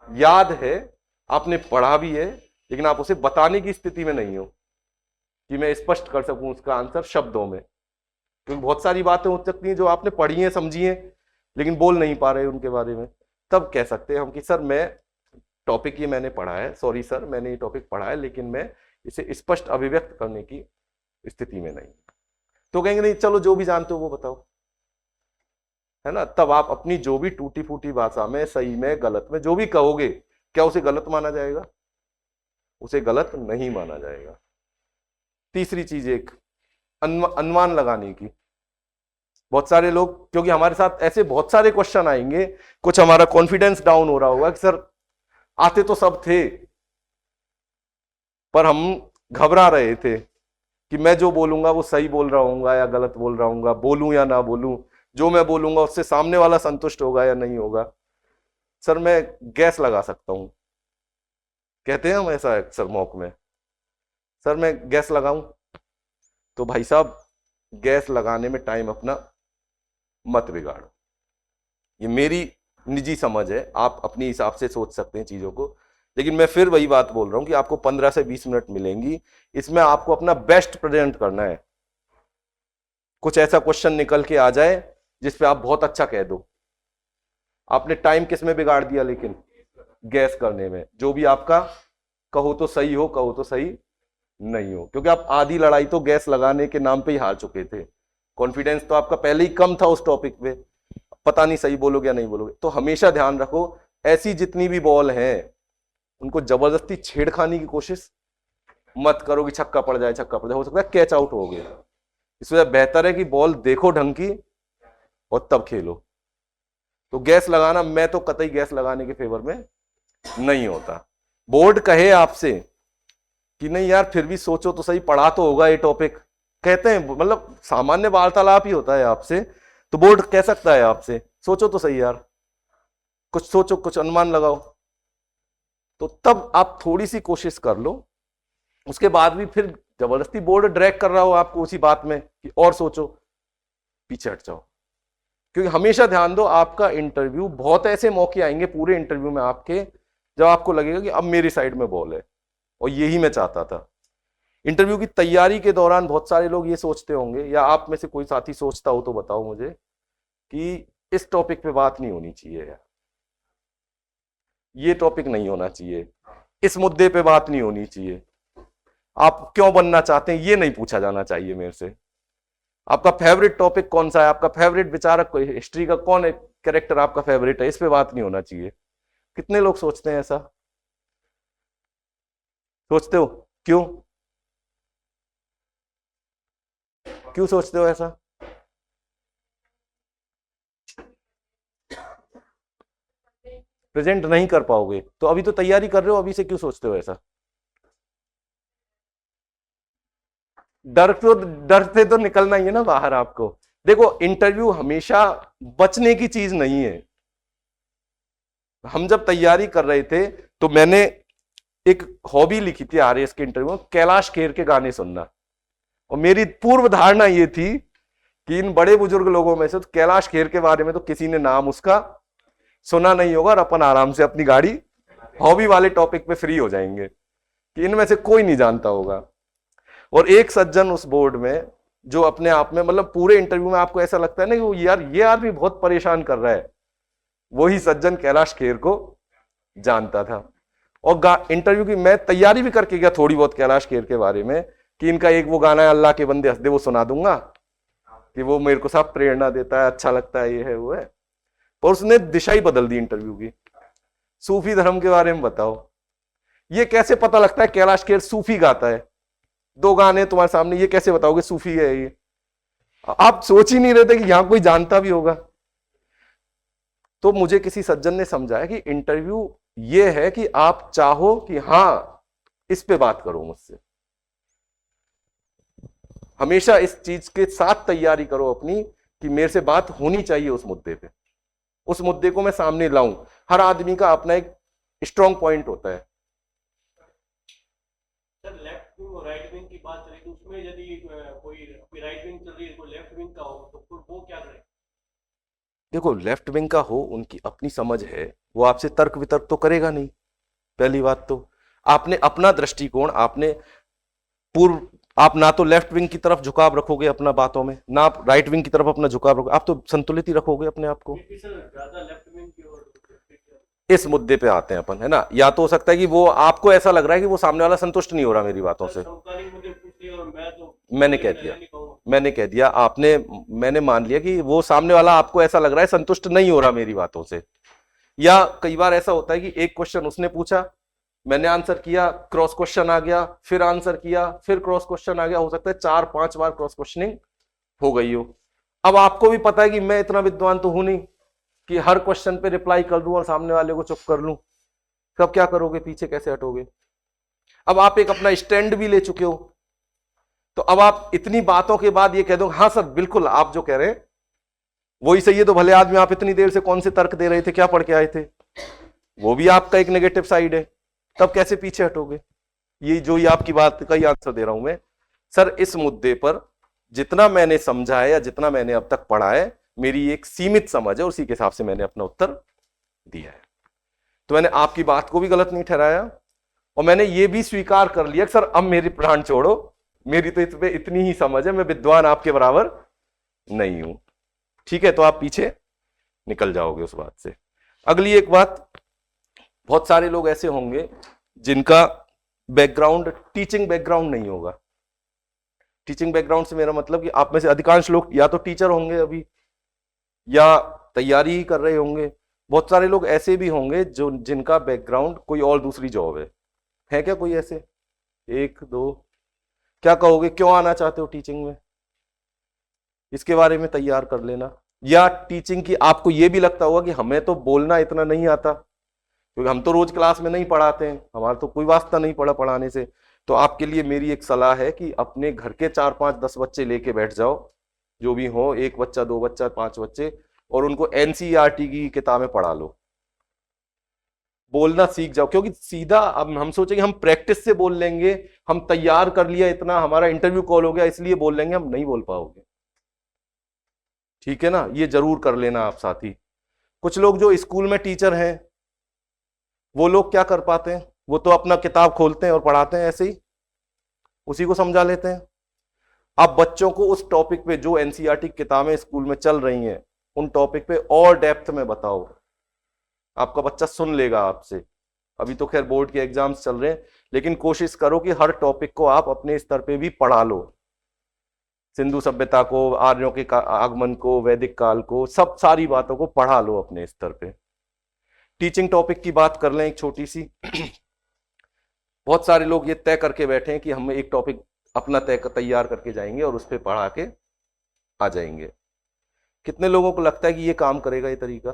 याद है, आपने पढ़ा भी है, लेकिन आप उसे बताने की स्थिति में नहीं हो कि मैं स्पष्ट कर सकूं उसका आंसर शब्दों में। क्योंकि बहुत सारी बातें हो सकती हैं जो आपने पढ़ी हैं, समझी हैं, लेकिन बोल नहीं पा रहे उनके बारे में। तब कह सकते हैं हम कि सर मैं टॉपिक ये मैंने पढ़ा है, सॉरी सर मैंने ये टॉपिक पढ़ा है, लेकिन मैं इसे स्पष्ट अभिव्यक्त करने की स्थिति में नहीं। तो कहेंगे नहीं चलो जो भी जानते हो वो बताओ, है ना? तब आप अपनी जो भी टूटी फूटी भाषा में, सही में, गलत में जो भी कहोगे, क्या उसे गलत माना जाएगा? उसे गलत नहीं माना जाएगा। तीसरी चीज एक अनुमान लगाने की। बहुत सारे लोग, क्योंकि हमारे साथ ऐसे बहुत सारे क्वेश्चन आएंगे, कुछ हमारा कॉन्फिडेंस डाउन हो रहा होगा कि सर आते तो सब थे पर हम घबरा रहे थे कि मैं जो बोलूंगा वो सही बोल रहा हूंगा या गलत बोल रहा हूंगा, बोलूं या ना बोलूं, जो मैं बोलूंगा उससे सामने वाला संतुष्ट होगा या नहीं होगा। सर मैं गैस लगा सकता हूं, कहते हैं हम ऐसा अक्सर मॉक में, सर मैं गैस लगाऊं। तो भाई साहब गैस लगाने में टाइम अपना मत बिगाड़ो, ये मेरी निजी समझ है, आप अपनी हिसाब से सोच सकते हैं चीजों को। लेकिन मैं फिर वही बात बोल रहा हूं कि आपको 15 से 20 मिनट मिलेंगी, इसमें आपको अपना बेस्ट प्रेजेंट करना है। कुछ ऐसा क्वेश्चन निकल के आ जाए जिसपे आप बहुत अच्छा कह दो। आपने टाइम किस में बिगाड़ दिया? लेकिन गैस करने में। जो भी आपका कहो तो सही हो, कहो तो सही नहीं हो, क्योंकि आप आधी लड़ाई तो गैस लगाने के नाम पे ही हार चुके थे। कॉन्फिडेंस तो आपका पहले ही कम था उस टॉपिक पे, पता नहीं सही बोलोगे या नहीं बोलोगे। तो हमेशा ध्यान रखो, ऐसी जितनी भी बॉल हैं उनको जबरदस्ती छेड़खानी की कोशिश मत करो कि छक्का पड़ जाए, छक्का पड़ जाए, हो सकता है कैच आउट हो गए। इसलिए बेहतर है कि बॉल देखो ढंग की और तब खेलो। तो गैस लगाना, मैं तो कतई गैस लगाने के फेवर में नहीं होता। बोर्ड कहे आपसे कि नहीं यार फिर भी सोचो तो सही, पढ़ा तो होगा ये टॉपिक, कहते हैं, मतलब सामान्य वार्तालाप ही होता है आपसे, तो बोर्ड कह सकता है आपसे सोचो तो सही यार, कुछ सोचो, कुछ अनुमान लगाओ, तो तब आप थोड़ी सी कोशिश कर लो। उसके बाद भी फिर जबरदस्ती बोर्ड ड्रैग कर रहा हो आपको उसी बात में कि और सोचो, पीछे हट जाओ। क्योंकि हमेशा ध्यान दो, आपका इंटरव्यू, बहुत ऐसे मौके आएंगे पूरे इंटरव्यू में आपके, जब आपको लगेगा कि अब मेरी साइड में बॉल है, और यही मैं चाहता था। इंटरव्यू की तैयारी के दौरान बहुत सारे लोग ये सोचते होंगे, या आप में से कोई साथी सोचता हो तो बताओ मुझे, कि इस टॉपिक पे बात नहीं होनी चाहिए यार, ये टॉपिक नहीं होना चाहिए, इस मुद्दे पे बात नहीं होनी चाहिए, आप क्यों बनना चाहते हैं ये नहीं पूछा जाना चाहिए मेरे से, आपका फेवरेट टॉपिक कौन सा है, आपका फेवरेट विचारक कोई, हिस्ट्री का कौन है कैरेक्टर आपका फेवरेट है, इस पे बात नहीं होना चाहिए। कितने लोग सोचते हैं ऐसा? सोचते हो? क्यों क्यों सोचते हो ऐसा? प्रेजेंट नहीं कर पाओगे, तो अभी तो तैयारी कर रहे हो, अभी से क्यों सोचते हो ऐसा? डर से तो निकलना ही है ना बाहर आपको। देखो, इंटरव्यू हमेशा बचने की चीज नहीं है। हम जब तैयारी कर रहे थे तो मैंने एक हॉबी लिखी थी आरएएस के इंटरव्यू में, कैलाश खेर के गाने सुनना, और मेरी पूर्व धारणा ये थी कि इन बड़े बुजुर्ग लोगों में से तो कैलाश खेर के बारे में तो किसी ने नाम उसका सुना नहीं होगा, और अपन आराम से अपनी गाड़ी हॉबी वाले टॉपिक पे फ्री हो जाएंगे कि इनमें से कोई नहीं जानता होगा। और एक सज्जन उस बोर्ड में, जो अपने आप में, मतलब पूरे इंटरव्यू में आपको ऐसा लगता है ना कि वो यार ये आदमी बहुत परेशान कर रहा है, वही सज्जन कैलाश खेर को जानता था। और इंटरव्यू की मैं तैयारी भी करके गया थोड़ी बहुत कैलाश खेर के बारे में, कि इनका एक वो गाना है अल्लाह के बंदे हंस दे, वो सुना दूंगा, कि वो मेरे को सब प्रेरणा देता है, अच्छा लगता है, ये है वो है। पर उसने दिशा ही बदल दी इंटरव्यू की। सूफी धर्म के बारे में बताओ, ये कैसे पता लगता है कैलाश खेर सूफी गाता है? दो गाने तुम्हारे सामने, ये कैसे बताओगे सूफी है ये? आप सोच ही नहीं रहे थे कि यहां कोई जानता भी होगा। तो मुझे किसी सज्जन ने समझाया कि इंटरव्यू ये है कि आप चाहो कि हां इस पे बात करो मुझसे, हमेशा इस चीज के साथ तैयारी करो अपनी, कि मेरे से बात होनी चाहिए उस मुद्दे पे, उस मुद्दे को मैं सामने लाऊं। हर आदमी का अपना एक स्ट्रॉन्ग पॉइंट होता है। सर, लेफ्ट विंग और राइट विंग की बात करें तो उसमें यदि कोई राइट विंग चल रही है, कोई लेफ्ट विंग का हो, तो फिर वो क्या करे? देखो, लेफ्ट विंग का हो, उनकी अपनी समझ है, वो आपसे तर्क वितर्क तो करेगा नहीं। पहली बात तो आपने अपना दृष्टिकोण, आप ना तो लेफ्ट विंग की तरफ झुकाव रखोगे अपना बातों में, ना आप राइट विंग की तरफ अपना झुकाव रखोगे, आप तो संतुलित ही रखोगे अपने आप को। फिर सर ज्यादा लेफ्ट विंग की ओर इस मुद्दे पे आते हैं अपन, है ना। या तो हो सकता है कि वो आपको ऐसा लग रहा है कि वो सामने वाला संतुष्ट नहीं हो रहा मेरी बातों से, समकालीन मुद्दे पूछ लिए और मैं तो मैंने कह दिया मैंने मान लिया कि वो सामने वाला आपको ऐसा लग रहा है संतुष्ट नहीं हो रहा मेरी बातों से। या कई बार ऐसा होता है कि एक क्वेश्चन उसने पूछा, मैंने आंसर किया, क्रॉस क्वेश्चन आ गया, फिर आंसर किया, फिर क्रॉस क्वेश्चन आ गया, हो सकता है 4-5 बार क्रॉस क्वेश्चनिंग हो गई हो। अब आपको भी पता है कि मैं इतना विद्वान तो हूं नहीं कि हर क्वेश्चन पे रिप्लाई कर दूं और सामने वाले को चुप कर लूं। तब क्या करोगे? पीछे कैसे हटोगे? अब आप एक अपना स्टैंड भी ले चुके हो, तो अब आप इतनी बातों के बाद ये कह दो हाँ सर बिल्कुल आप जो कह रहे हैं वही सही है, तो भले आदमी आप इतनी देर से कौन से तर्क दे रहे थे, क्या पढ़ के आए थे, वो भी आपका एक नेगेटिव साइड है। तब कैसे पीछे हटोगे? ये आपकी बात का ही आंसर दे रहा हूं मैं। सर, इस मुद्दे पर जितना मैंने समझा है या जितना मैंने अब तक पढ़ा है, मेरी एक सीमित समझ है, उसी के हिसाब से मैंने अपना उत्तर दिया है। तो मैंने आपकी बात को भी गलत नहीं ठहराया, और मैंने ये भी स्वीकार कर लिया कि सर अब मेरी प्राण छोड़ो, मेरी तो इसमें इतनी ही समझ है, मैं विद्वान आपके बराबर नहीं हूं। ठीक है, तो आप पीछे निकल जाओगे उस बात से। अगली एक बात, बहुत सारे लोग ऐसे होंगे जिनका बैकग्राउंड टीचिंग बैकग्राउंड नहीं होगा। टीचिंग बैकग्राउंड से मेरा मतलब कि आप में से अधिकांश लोग या तो टीचर होंगे अभी, या तैयारी ही कर रहे होंगे। बहुत सारे लोग ऐसे भी होंगे जिनका बैकग्राउंड कोई और दूसरी जॉब है क्या कोई ऐसे? 1-2? क्या कहोगे, क्यों आना चाहते हो टीचिंग में? इसके बारे में तैयार कर लेना, या टीचिंग की आपको ये भी लगता होगा कि हमें तो बोलना इतना नहीं आता, क्योंकि हम तो रोज क्लास में नहीं पढ़ाते हैं, हमारा तो कोई वास्ता नहीं पड़ा पढ़ाने से। तो आपके लिए मेरी एक सलाह है कि अपने घर के 4 5 10 बच्चे लेके बैठ जाओ, जो भी हो, 1 बच्चा 2 बच्चा 5 बच्चे, और उनको एनसीईआरटी की किताबें पढ़ा लो, बोलना सीख जाओ। क्योंकि सीधा अब हम सोचेंगे हम प्रैक्टिस से बोल लेंगे, हम तैयार कर लिया, इतना हमारा इंटरव्यू कॉल हो गया इसलिए बोल लेंगे, हम नहीं बोल पाओगे। ठीक है ना, ये जरूर कर लेना आप साथी। कुछ लोग जो स्कूल में टीचर हैं वो लोग क्या कर पाते हैं, वो तो अपना किताब खोलते हैं और पढ़ाते हैं ऐसे ही, उसी को समझा लेते हैं। आप बच्चों को उस टॉपिक पे जो एनसीईआरटी किताबें स्कूल में चल रही हैं उन टॉपिक पे और डेप्थ में बताओ, आपका बच्चा सुन लेगा आपसे। अभी तो खैर बोर्ड के एग्जाम्स चल रहे हैं, लेकिन कोशिश करो कि हर टॉपिक को आप अपने स्तर पे भी पढ़ा लो, सिंधु सभ्यता को, आर्यों के आगमन को, वैदिक काल को, सब सारी बातों को पढ़ा लो अपने स्तर पे। टीचिंग टॉपिक की बात कर लें एक छोटी सी। बहुत सारे लोग ये तय करके बैठे हैं कि हम एक टॉपिक अपना तैयार करके जाएंगे और उस पर पढ़ा के आ जाएंगे। कितने लोगों को लगता है कि ये काम करेगा ये तरीका,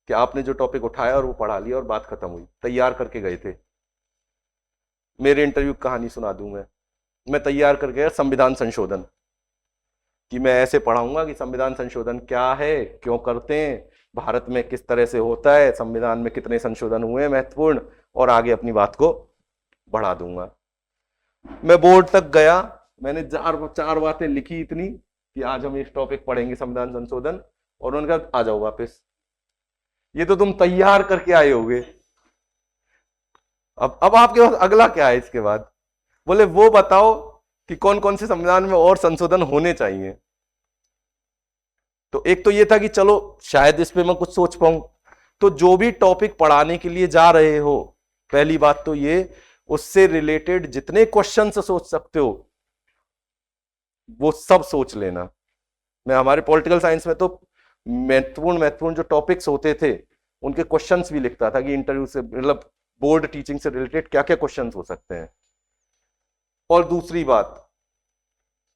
कि आपने जो टॉपिक उठाया और वो पढ़ा लिया और बात खत्म हुई, तैयार करके गए थे। मेरे इंटरव्यू की कहानी सुना दूं मैं तैयार कर गया संविधान संशोधन, कि मैं ऐसे पढ़ाऊंगा कि संविधान संशोधन क्या है, क्यों करते हैं, भारत में किस तरह से होता है, संविधान में कितने संशोधन हुए महत्वपूर्ण, और आगे अपनी बात को बढ़ा दूंगा। मैं बोर्ड तक गया, मैंने चार बातें लिखी इतनी कि आज हम इस टॉपिक पढ़ेंगे संविधान संशोधन, और उन्होंने कहा आ जाओ वापस, ये तो तुम तैयार करके आए होगे, अब आपके पास अगला क्या है इसके बाद। बोले वो बताओ कि कौन कौन से संविधान में और संशोधन होने चाहिए। तो एक तो ये था कि चलो शायद इस पे मैं कुछ सोच पाऊं। तो जो भी टॉपिक पढ़ाने के लिए जा रहे हो, पहली बात तो ये, उससे रिलेटेड जितने क्वेश्चन सोच सकते हो वो सब सोच लेना। मैं हमारे पॉलिटिकल साइंस में तो महत्वपूर्ण जो टॉपिक्स होते थे उनके क्वेश्चंस भी लिखता था कि इंटरव्यू से, मतलब बोर्ड टीचिंग से रिलेटेड क्या क्या क्वेश्चंस हो सकते हैं। और दूसरी बात,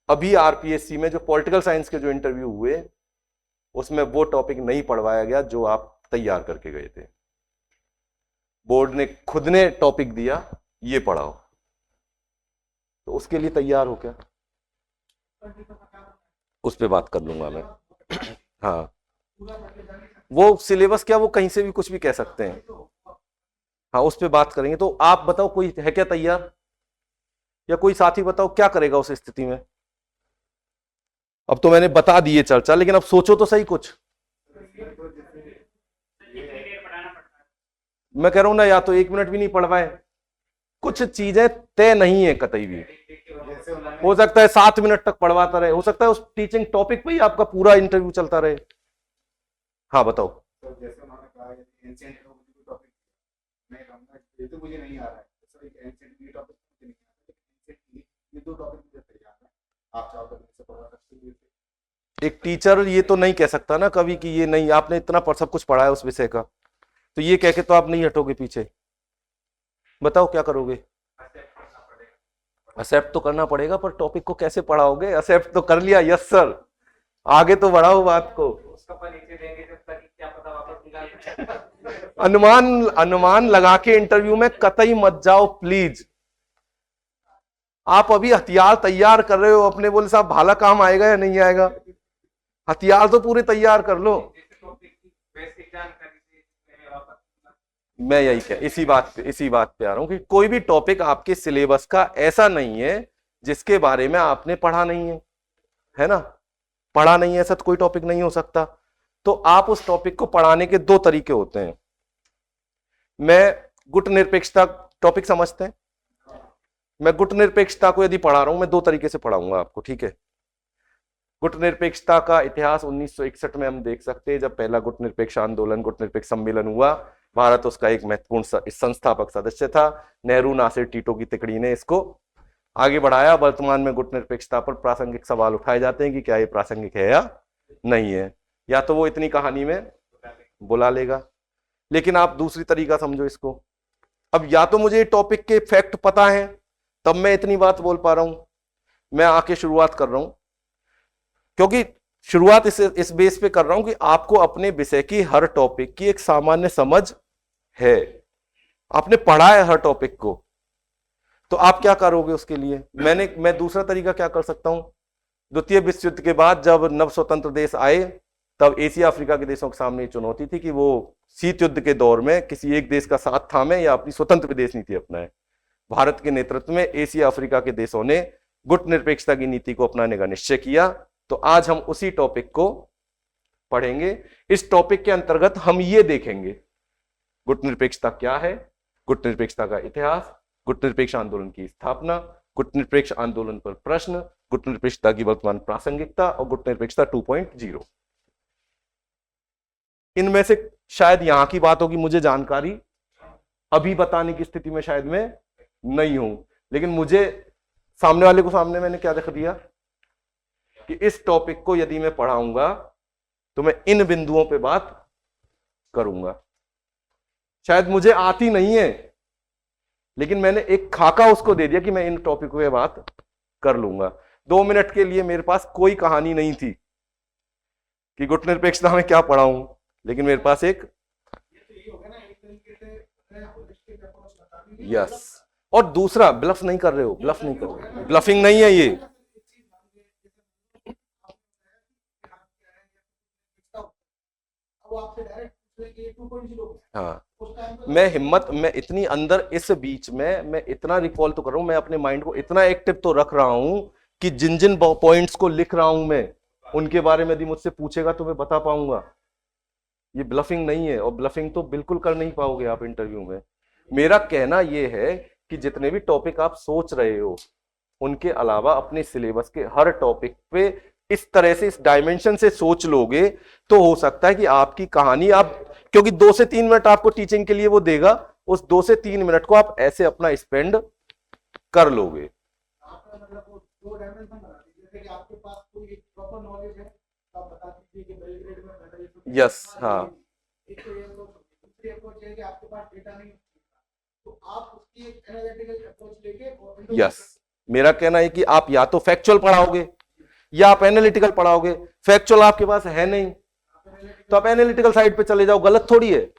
अभी आरपीएससी में जो पॉलिटिकल साइंस के जो इंटरव्यू हुए उसमें वो टॉपिक नहीं पढ़वाया गया जो आप तैयार करके गए थे। बोर्ड ने खुद ने टॉपिक दिया, ये पढ़ाओ, तो उसके लिए तैयार हो क्या, उस पर बात कर लूंगा मैं। हाँ, वो सिलेबस क्या, वो कहीं से भी कुछ भी कह सकते हैं। हाँ, उस पर बात करेंगे। तो आप बताओ कोई है क्या तैयार, या कोई साथी बताओ क्या करेगा उस स्थिति में। अब तो मैंने बता दिए चर्चा, लेकिन अब सोचो तो सही कुछ। मैं कह रहा हूं ना, या तो 1 मिनट भी नहीं पढ़वाए, कुछ चीजें तय नहीं है कतई भी। हो सकता है 7 मिनट तक पढ़वाता रहे, हो सकता है उस टीचिंग टॉपिक पे ही आपका पूरा इंटरव्यू चलता रहे। हाँ बताओ। जैसे उन्होंने कहा एंशिएंट टॉपिक, मैं कहूंगा ये तो मुझे नहीं आ रहा है, सर एक एंशिएंट टॉपिक मुझे नहीं आ रहा है, ये 2 टॉपिक मुझे तैयार है, आप चाहो तो मुझसे पढ़वा सकते हो। एक टीचर ये तो नहीं कह सकता ना कभी कि ये नहीं, आपने इतना सब कुछ पढ़ा है उस विषय का, तो ये कह के तो आप नहीं हटोगे पीछे। बताओ क्या करोगे। एक्सेप्ट तो करना पड़ेगा, पर टॉपिक को कैसे पढ़ाओगे। एक्सेप्ट तो कर लिया, यस सर, आगे तो बढ़ाओ बात को। अनुमान लगा के इंटरव्यू में कतई मत जाओ प्लीज। आप अभी हथियार तैयार कर रहे हो अपने, बोले साहब भाला काम आएगा या नहीं आएगा, हथियार तो पूरे तैयार कर लो। मैं यही कह इसी बात पे आ रहा हूं कि कोई भी टॉपिक आपके सिलेबस का ऐसा नहीं है जिसके बारे में आपने पढ़ा नहीं है ना, पढ़ा नहीं है ऐसा तो कोई टॉपिक नहीं हो सकता। तो आप उस टॉपिक को पढ़ाने के 2 तरीके होते हैं। मैं गुट निरपेक्षता टॉपिक समझते हैं, मैं गुट निरपेक्षता को यदि पढ़ा रहा हूं, मैं 2 तरीके से पढ़ाऊंगा आपको, ठीक है। गुट निरपेक्षता का इतिहास 1961 में हम देख सकते हैं, जब पहला गुट निरपेक्ष आंदोलन, गुट निरपेक्ष सम्मेलन हुआ। भारत उसका एक महत्वपूर्ण संस्थापक सदस्य था। नेहरू, नासिर, टीटो की तिकड़ी ने इसको आगे बढ़ाया। वर्तमान में गुट निरपेक्षता पर प्रासंगिक सवाल उठाए जाते हैं कि क्या ये प्रासंगिक है या नहीं है, या तो वो इतनी कहानी में बुला लेगा। लेकिन आप दूसरी तरीका समझो इसको। अब या तो मुझे टॉपिक के फैक्ट पता है तब मैं इतनी बात बोल पा रहा हूं, मैं आके शुरुआत कर रहा हूं, क्योंकि शुरुआत इस बेस पे कर रहा हूं कि आपको अपने विषय की हर टॉपिक की एक सामान्य समझ है, आपने पढ़ा है हर टॉपिक को, तो आप क्या करोगे उसके लिए। मैं दूसरा तरीका क्या कर सकता हूं, द्वितीय विश्व युद्ध के बाद जब नव स्वतंत्र देश आए तब एशिया अफ्रीका के देशों के सामने ये चुनौती थी कि वो शीत युद्ध के दौर में किसी एक देश का साथ थामे या अपनी स्वतंत्र विदेश नीति अपनाए। भारत के नेतृत्व में एशिया अफ्रीका के देशों ने गुट निरपेक्षता की नीति को अपनाने का निश्चय किया। तो आज हम उसी टॉपिक को पढ़ेंगे। इस टॉपिक के अंतर्गत हम ये देखेंगे गुट निरपेक्षता क्या है, गुट निरपेक्षता का इतिहास, गुट निरपेक्ष आंदोलन की स्थापना, गुट निरपेक्ष आंदोलन पर प्रश्न, गुट निरपेक्षता की वर्तमान प्रासंगिकता और गुट निरपेक्षता 2.0। इनमें से शायद यहां की बात होगी मुझे जानकारी अभी बताने की स्थिति में शायद मैं नहीं हूं, लेकिन मुझे सामने वाले को सामने मैंने क्या दिखा दिया कि इस टॉपिक को यदि मैं पढ़ाऊंगा तो मैं इन बिंदुओं पे बात करूंगा। शायद मुझे आती नहीं है, लेकिन मैंने एक खाका उसको दे दिया कि मैं इन टॉपिक पे बात कर लूंगा। 2 मिनट के लिए मेरे पास कोई कहानी नहीं थी कि गुट निरपेक्षता में क्या पढ़ाऊं, लेकिन मेरे पास एक यस। और दूसरा, ब्लफ नहीं कर रहे हो, ब्लफ नहीं कर रहे हो, ब्लफिंग नहीं है ये। हाँ, मैं इतनी अंदर इस बीच में मैं इतना रिकॉल तो कर रहा हूं, मैं अपने माइंड को इतना एक्टिव तो रख रहा हूं कि जिन जिन पॉइंट्स को लिख रहा हूं मैं उनके बारे में यदि मुझसे पूछेगा तो मैं बता पाऊंगा। ये ब्लफिंग नहीं है, और ब्लफिंग तो बिल्कुल कर नहीं पाओगे आप इंटरव्यू में। मेरा कहना यह है कि जितने भी टॉपिक आप सोच रहे हो उनके अलावा अपने सिलेबस के हर टॉपिक पे इस तरह से, इस डायमेंशन से सोच लोगे तो हो सकता है कि आपकी कहानी आप, क्योंकि 2 से 3 मिनट आपको टीचिंग के लिए वो देगा, उस 2 से 3 मिनट को आप ऐसे अपना स्पेंड कर लोगे। यस, हाँ, यस। मेरा कहना है कि आप या तो फैक्चुअल पढ़ाओगे या आप एनालिटिकल पढ़ाओगे। फैक्चुअल आपके पास है नहीं तो आप एनालिटिकल साइड पे चले जाओ। गलत थोड़ी है,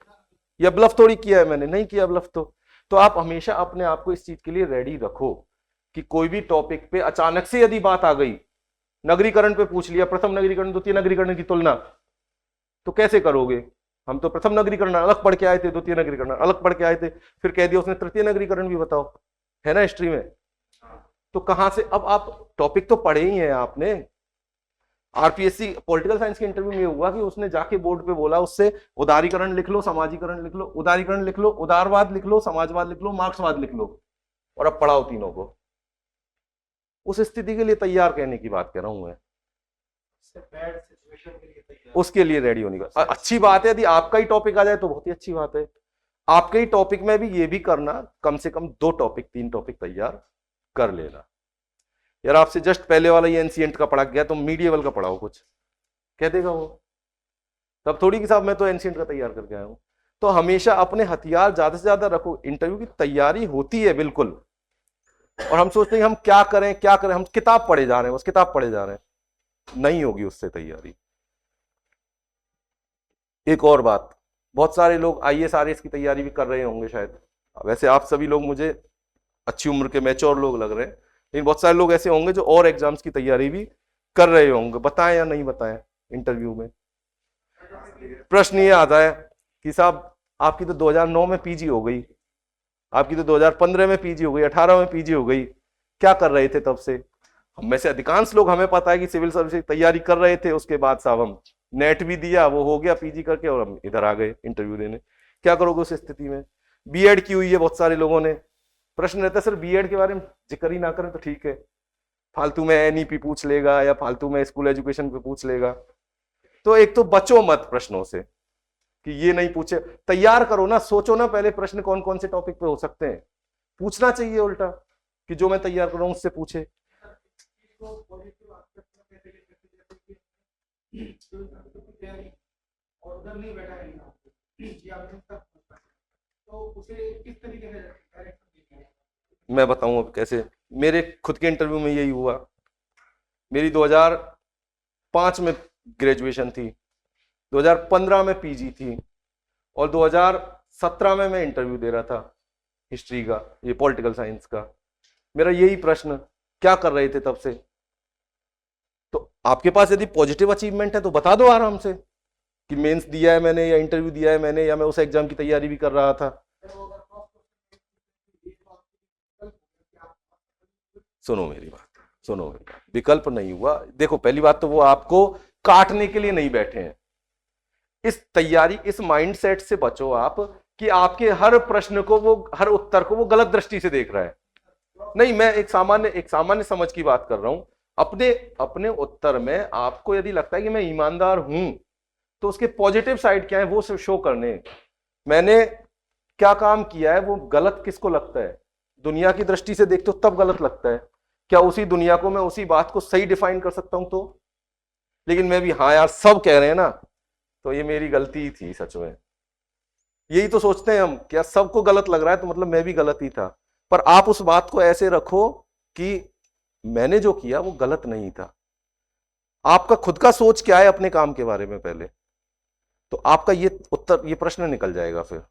या ब्लफ थोड़ी किया है मैंने, नहीं किया ब्लफ। तो आप हमेशा अपने आप को इस चीज के लिए रेडी रखो कि कोई भी टॉपिक पे अचानक से यदि बात आ गई, नगरीकरण पे पूछ लिया, प्रथम नगरीकरण द्वितीय नगरीकरण की तुलना, तो कैसे करोगे। हम तो प्रथम नगरीकरण अलग पढ़ के आए थे, द्वितीय नगरीकरण अलग पढ़ के आए थे, फिर कह दिया उसने तृतीय नगरीकरण भी बताओ, है ना हिस्ट्री में। तो कहां से, अब आप टॉपिक तो पढ़े ही हैं आपने। आरपीएससी पॉलिटिकल साइंस के इंटरव्यू में हुआ कि उसने जाके बोर्ड पे बोला उससे, उदारीकरण लिख लो, समाजीकरण लिख लो, उदारीकरण लिख लो, उदारवाद लिख लो, समाजवाद लिख लो, मार्क्सवाद लिख लो, और अब पढ़ाओ तीनों को। उस स्थिति के लिए तैयार कहने की बात कर रहा हूं मैं, उसके लिए रेडी होने का। अच्छी बात है यदि आपका ही टॉपिक आ जाए तो बहुत ही अच्छी बात है। आपके ही टॉपिक में भी ये भी करना, कम से कम 2 टॉपिक 3 टॉपिक तैयार कर लेना। यार आपसे जस्ट पहले वाला ये एंशिएंट का पढ़ा गया, तो मीडिएवल का पढ़ाओ, कुछ कह देगा वो, तब थोड़ी कि साहब मैं तो एंशिएंट का तैयार करके आया हूं। तो हमेशा अपने हथियार ज्यादा से ज्यादा रखो। इंटरव्यू की तैयारी होती है बिल्कुल, और हम सोचते हैं हम क्या करें क्या करें, हम किताब पढ़े जा रहे हैं, बस किताब पढ़े जा रहे हैं, नहीं होगी उससे तैयारी। एक और बात, बहुत सारे लोग आईएएस आरएएस की तैयारी भी कर रहे होंगे शायद, वैसे आप सभी लोग मुझे अच्छी उम्र के मैच्योर लोग लग रहे हैं, लेकिन बहुत सारे लोग ऐसे होंगे जो और एग्जाम्स की तैयारी भी कर रहे होंगे। बताएं या नहीं बताएं, इंटरव्यू में प्रश्न ये आता है कि साहब आपकी तो 2009 में पीजी हो गई, आपकी तो 2015 में पीजी हो गई, 18 में पीजी हो गई, क्या कर रहे थे तब से। हम में से अधिकांश लोग, हमें पता है कि सिविल सर्विस की तैयारी कर रहे थे, उसके बाद साहब हम नेट भी दिया, वो हो गया पीजी करके, और हम इधर आ गए इंटरव्यू देने। क्या करोगे उस स्थिति में। बीएड की हुई है बहुत सारे लोगों ने, प्रश्न रहता है सर बीएड के बारे में जिक्र ही ना करें तो ठीक है, फालतू में एनईपी पूछ लेगा या फालतू में स्कूल एजुकेशन पे पूछ लेगा। तो एक तो बचो मत प्रश्नों से कि ये नहीं पूछे, तैयार करो ना, सोचो ना पहले प्रश्न कौन कौन से टॉपिक पे हो सकते हैं, पूछना चाहिए उल्टा कि जो मैं तैयार कर रहा हूं उससे पूछे। मैं बताऊं अब कैसे। मेरे खुद के इंटरव्यू में यही हुआ। मेरी 2005 में ग्रेजुएशन थी, 2015 में पीजी थी, और 2017 में मैं इंटरव्यू दे रहा था हिस्ट्री का, ये पॉलिटिकल साइंस का। मेरा यही प्रश्न, क्या कर रहे थे तब से? तो आपके पास यदि पॉजिटिव अचीवमेंट है तो बता दो आराम से कि मेंस दिया है मैंने, या इंटरव्यू दिया है मैंने, या मैं उस एग्जाम की तैयारी भी कर रहा था। सुनो मेरी बात, विकल्प नहीं हुआ। देखो, पहली बात तो वो आपको काटने के लिए नहीं बैठे हैं। इस तैयारी, इस माइंडसेट से बचो आप कि आपके हर प्रश्न को, वो हर उत्तर को वो गलत दृष्टि से देख रहा है। नहीं, मैं एक सामान्य समझ की बात कर रहा हूं। अपने उत्तर में आपको यदि लगता है कि मैं ईमानदार हूं, तो उसके पॉजिटिव साइड क्या है वो शो करने। मैंने क्या काम किया है वो गलत किसको लगता है? दुनिया की दृष्टि से देखते हो तब गलत लगता है। क्या उसी दुनिया को मैं उसी बात को सही डिफाइन कर सकता हूं? तो लेकिन मैं भी, हाँ यार सब कह रहे हैं ना, तो ये मेरी गलती ही थी सच में। यही तो सोचते हैं हम, क्या सबको गलत लग रहा है तो मतलब मैं भी गलत ही था। पर आप उस बात को ऐसे रखो कि मैंने जो किया वो गलत नहीं था। आपका खुद का सोच क्या है अपने काम के बारे में पहले, तो आपका ये उत्तर, ये प्रश्न निकल जाएगा फिर।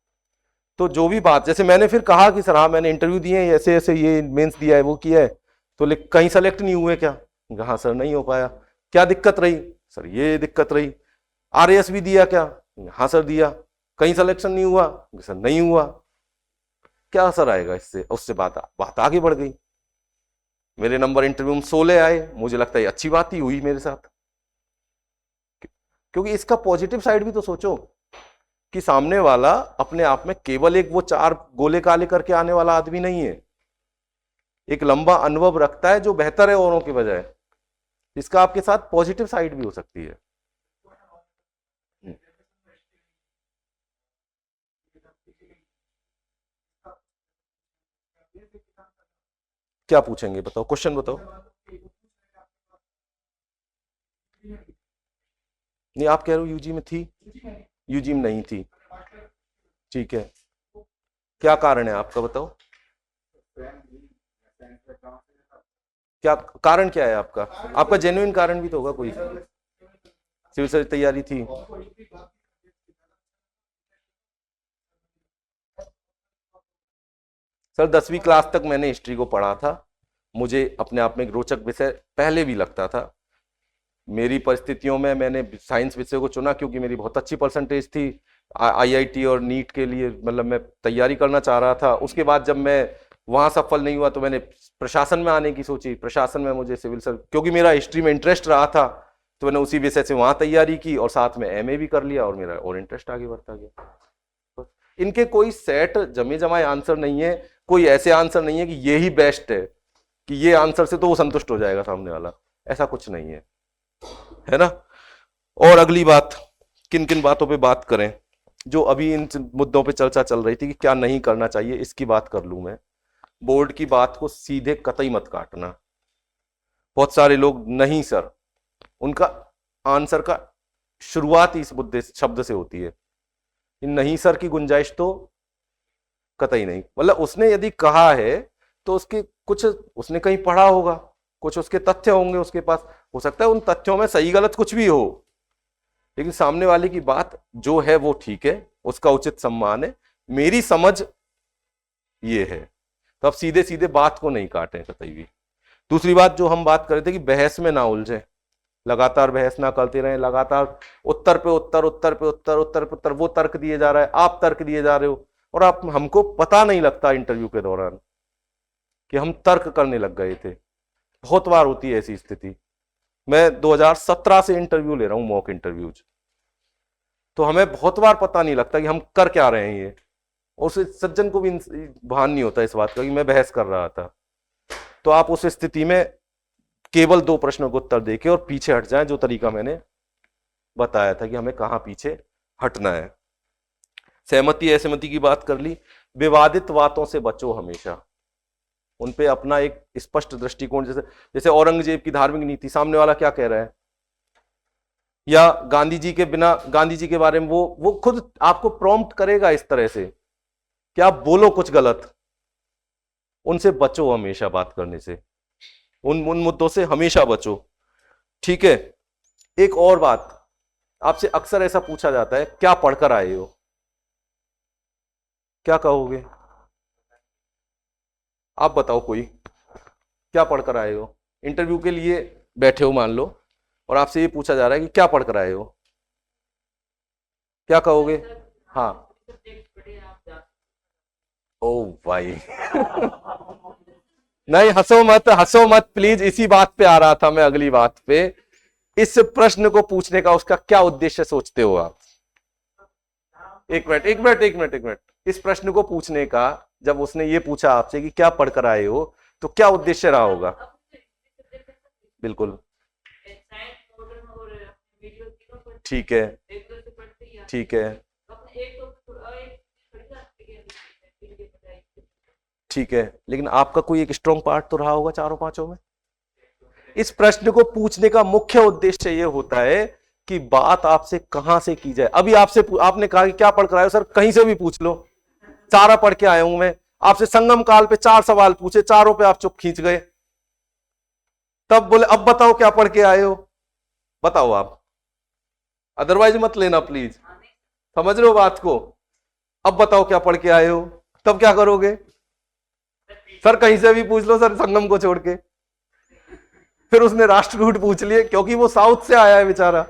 तो जो भी बात, जैसे मैंने फिर कहा कि सर हाँ मैंने इंटरव्यू दिए हैं, ऐसे ऐसे ये मेंस दिया है, वो किया है, तो कहीं सेलेक्ट नहीं हुए क्या? हाँ सर नहीं हो पाया। क्या दिक्कत रही? सर ये दिक्कत रही। आरएएस भी दिया क्या? हाँ सर दिया। कहीं सिलेक्शन नहीं हुआ? सर नहीं हुआ। क्या असर आएगा इससे? उससे बात आगे बढ़ गई। मेरे नंबर इंटरव्यू में 16 आए, मुझे लगता है अच्छी बात ही हुई मेरे साथ, क्योंकि इसका पॉजिटिव साइड भी तो सोचो कि सामने वाला अपने आप में केवल एक वो 4 गोले काले करके आने वाला आदमी नहीं है, एक लंबा अनुभव रखता है जो बेहतर है औरों के बजाय। इसका आपके साथ पॉजिटिव साइड भी हो सकती है। क्या पूछेंगे बताओ, क्वेश्चन बताओ। नहीं, आप कह रहे हो यूजी में थी, यूजी में नहीं थी, ठीक है। क्या कारण है आपका बताओ, क्या कारण क्या है आपका? आपका जेन्युइन कारण भी तो होगा कोई। सिविल सर्विस तैयारी थी, सर 10वीं क्लास तक मैंने हिस्ट्री को पढ़ा था। मुझे अपने आप में एक रोचक विषय पहले भी लगता था। मेरी परिस्थितियों में मैंने साइंस विषय को चुना क्योंकि मेरी बहुत अच्छी परसेंटेज थी। आईआईटी और नीट के लिए मतलब मैं तैयारी करना चाह रहा था। उसके बाद जब मैं वहाँ सफल नहीं हुआ तो मैंने प्रशासन में आने की सोची। प्रशासन में मुझे सिविल सर्विस, क्योंकि मेरा हिस्ट्री में इंटरेस्ट रहा था, तो मैंने उसी विषय से वहाँ तैयारी की और साथ में एमए भी कर लिया और मेरा और इंटरेस्ट आगे बढ़ता गया। इनके कोई सेट जमे जमाए आंसर नहीं है, कोई ऐसे आंसर नहीं है कि यही बेस्ट है, कि ये आंसर से तो वो संतुष्ट हो जाएगा सामने वाला, ऐसा कुछ नहीं है ना। और अगली बात, किन किन बातों पे बात करें? जो अभी इन मुद्दों पे चर्चा चल रही थी कि क्या नहीं करना चाहिए, इसकी बात कर लूं मैं। बोर्ड की बात को सीधे कतई मत काटना। बहुत सारे लोग नहीं सर, उनका आंसर का शुरुआत ही इस मुद्दे शब्द से होती है। नहीं सर की गुंजाइश तो कतई नहीं। मतलब उसने यदि कहा है तो उसके कुछ, उसने कहीं पढ़ा होगा, कुछ उसके तथ्य होंगे उसके पास। हो सकता है उन तथ्यों में सही गलत कुछ भी हो, लेकिन सामने वाले की बात जो है वो ठीक है, उसका उचित सम्मान है। मेरी समझ ये है, तो अब सीधे सीधे बात को नहीं काटें कतई भी। दूसरी बात जो हम बात कर रहे थे कि बहस में ना उलझे, लगातार बहस ना करते रहें। लगातार उत्तर पे उत्तर, उत्तर पे उत्तर, उत्तर पे उत्तर, वो तर्क दिए जा रहा है, आप तर्क दिए जा रहे हो, और आप, हमको पता नहीं लगता इंटरव्यू के दौरान कि हम तर्क करने लग गए थे। बहुत बार होती है ऐसी स्थिति। मैं 2017 से इंटरव्यू ले रहा हूं, मॉक इंटरव्यूज, तो हमें बहुत बार पता नहीं लगता कि हम कर क्या रहे हैं ये, और उस सज्जन को भी भान नहीं होता इस बात का कि मैं बहस कर रहा था। तो आप उस स्थिति में केवल 2 प्रश्नों को उत्तर देके और पीछे हट जाएं, जो तरीका मैंने बताया था कि हमें कहां पीछे हटना है। सहमति असहमति की बात कर ली। विवादित बातों से बचो हमेशा, उन पे अपना एक स्पष्ट दृष्टिकोण, जैसे औरंगजेब की धार्मिक नीति, सामने वाला क्या कह रहा है, या गांधी जी के बिना, गांधी जी के बारे में वो खुद आपको प्रॉम्प्ट करेगा इस तरह से कि आप बोलो कुछ गलत। उनसे बचो हमेशा, बात करने से, उन मुद्दों से हमेशा बचो, ठीक है। एक और बात, आपसे अक्सर ऐसा पूछा जाता है, क्या पढ़कर आए हो? क्या कहोगे? आप बताओ कोई, क्या पढ़कर आए हो? इंटरव्यू के लिए बैठे हो मान लो, और आपसे ये पूछा जा रहा है कि क्या पढ़कर आए हो, क्या कहोगे? हाँ, ओ भाई नहीं, हंसो मत, हंसो मत प्लीज, इसी बात पे आ रहा था मैं, अगली बात पे। इस प्रश्न को पूछने का उसका क्या उद्देश्य सोचते हो आप? एक मिनट, एक मिनट, एक मिनट, एक मिनट। इस प्रश्न को पूछने का, जब उसने ये पूछा आपसे कि क्या पढ़कर आए हो, तो क्या उद्देश्य रहा होगा? बिल्कुल ठीक है, ठीक है, ठीक है, लेकिन आपका कोई एक स्ट्रॉन्ग पार्ट तो रहा होगा चारों पांचों में। इस प्रश्न को पूछने का मुख्य उद्देश्य यह होता है कि बात आपसे कहां से की जाए। अभी आपसे आपने कहा कि क्या पढ़ कर आए हो? सर कहीं से भी पूछ लो, सारा पढ़ के आया हूं मैं। आपसे संगम काल पे 4 सवाल पूछे, चारों पे आप चुप खींच गए। तब बोले अब बताओ क्या पढ़ के आए हो, बताओ आप, अदरवाइज मत लेना प्लीज। समझ रहे हो बात को? अब बताओ क्या पढ़ के आए हो, तब क्या करोगे? सर कहीं से भी पूछ लो सर, संगम को छोड़ के। फिर उसने राष्ट्रकूट पूछ लिए, क्योंकि वो साउथ से आया है बेचारा।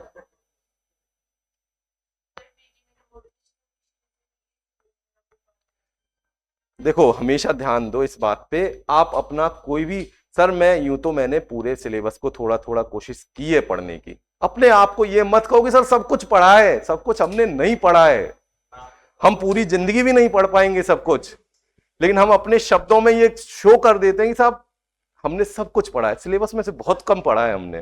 देखो हमेशा ध्यान दो इस बात पे, आप अपना कोई भी, सर मैं यूं तो मैंने पूरे सिलेबस को थोड़ा थोड़ा कोशिश की है पढ़ने की। अपने आप को ये मत कहो कि सर सब कुछ पढ़ा है, सब कुछ हमने नहीं पढ़ा है। हम पूरी जिंदगी भी नहीं पढ़ पाएंगे सब कुछ, लेकिन हम अपने शब्दों में ये शो कर देते हैं कि साहब हमने सब कुछ पढ़ा है। सिलेबस में से बहुत कम पढ़ा है हमने।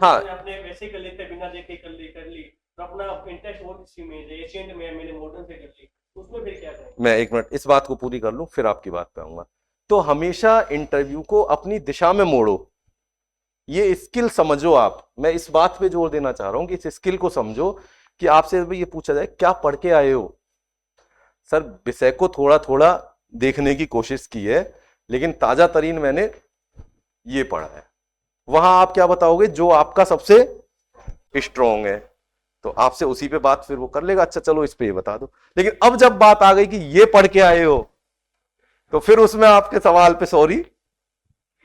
हाँ, आपने वैसे कर लेते बिना देखे कर ली, तो अपना इंटरेस्ट और इसी में है, एशियन में मैंने मॉडर्न से कर ली, उसमें फिर क्या करें? मैं एक मिनट इस बात को पूरी कर लूं, फिर आपकी बात पे आऊंगा। तो हमेशा इंटरव्यू को अपनी दिशा में मोड़ो, ये स्किल समझो आप। मैं इस बात पे जोर देना चाह रहा हूं कि इस स्किल को समझो कि आपसे ये पूछा जाए क्या पढ़ के आए हो, सर विषय को थोड़ा थोड़ा देखने की कोशिश की है, लेकिन ताजा तरीन मैंने ये पढ़ा है। वहां आप क्या बताओगे जो आपका सबसे स्ट्रॉन्ग है, तो आपसे उसी पे बात फिर वो कर लेगा, अच्छा चलो इस पे ये बता दो। लेकिन अब जब बात आ गई कि ये पढ़ के आए हो, तो फिर उसमें आपके सवाल पे सॉरी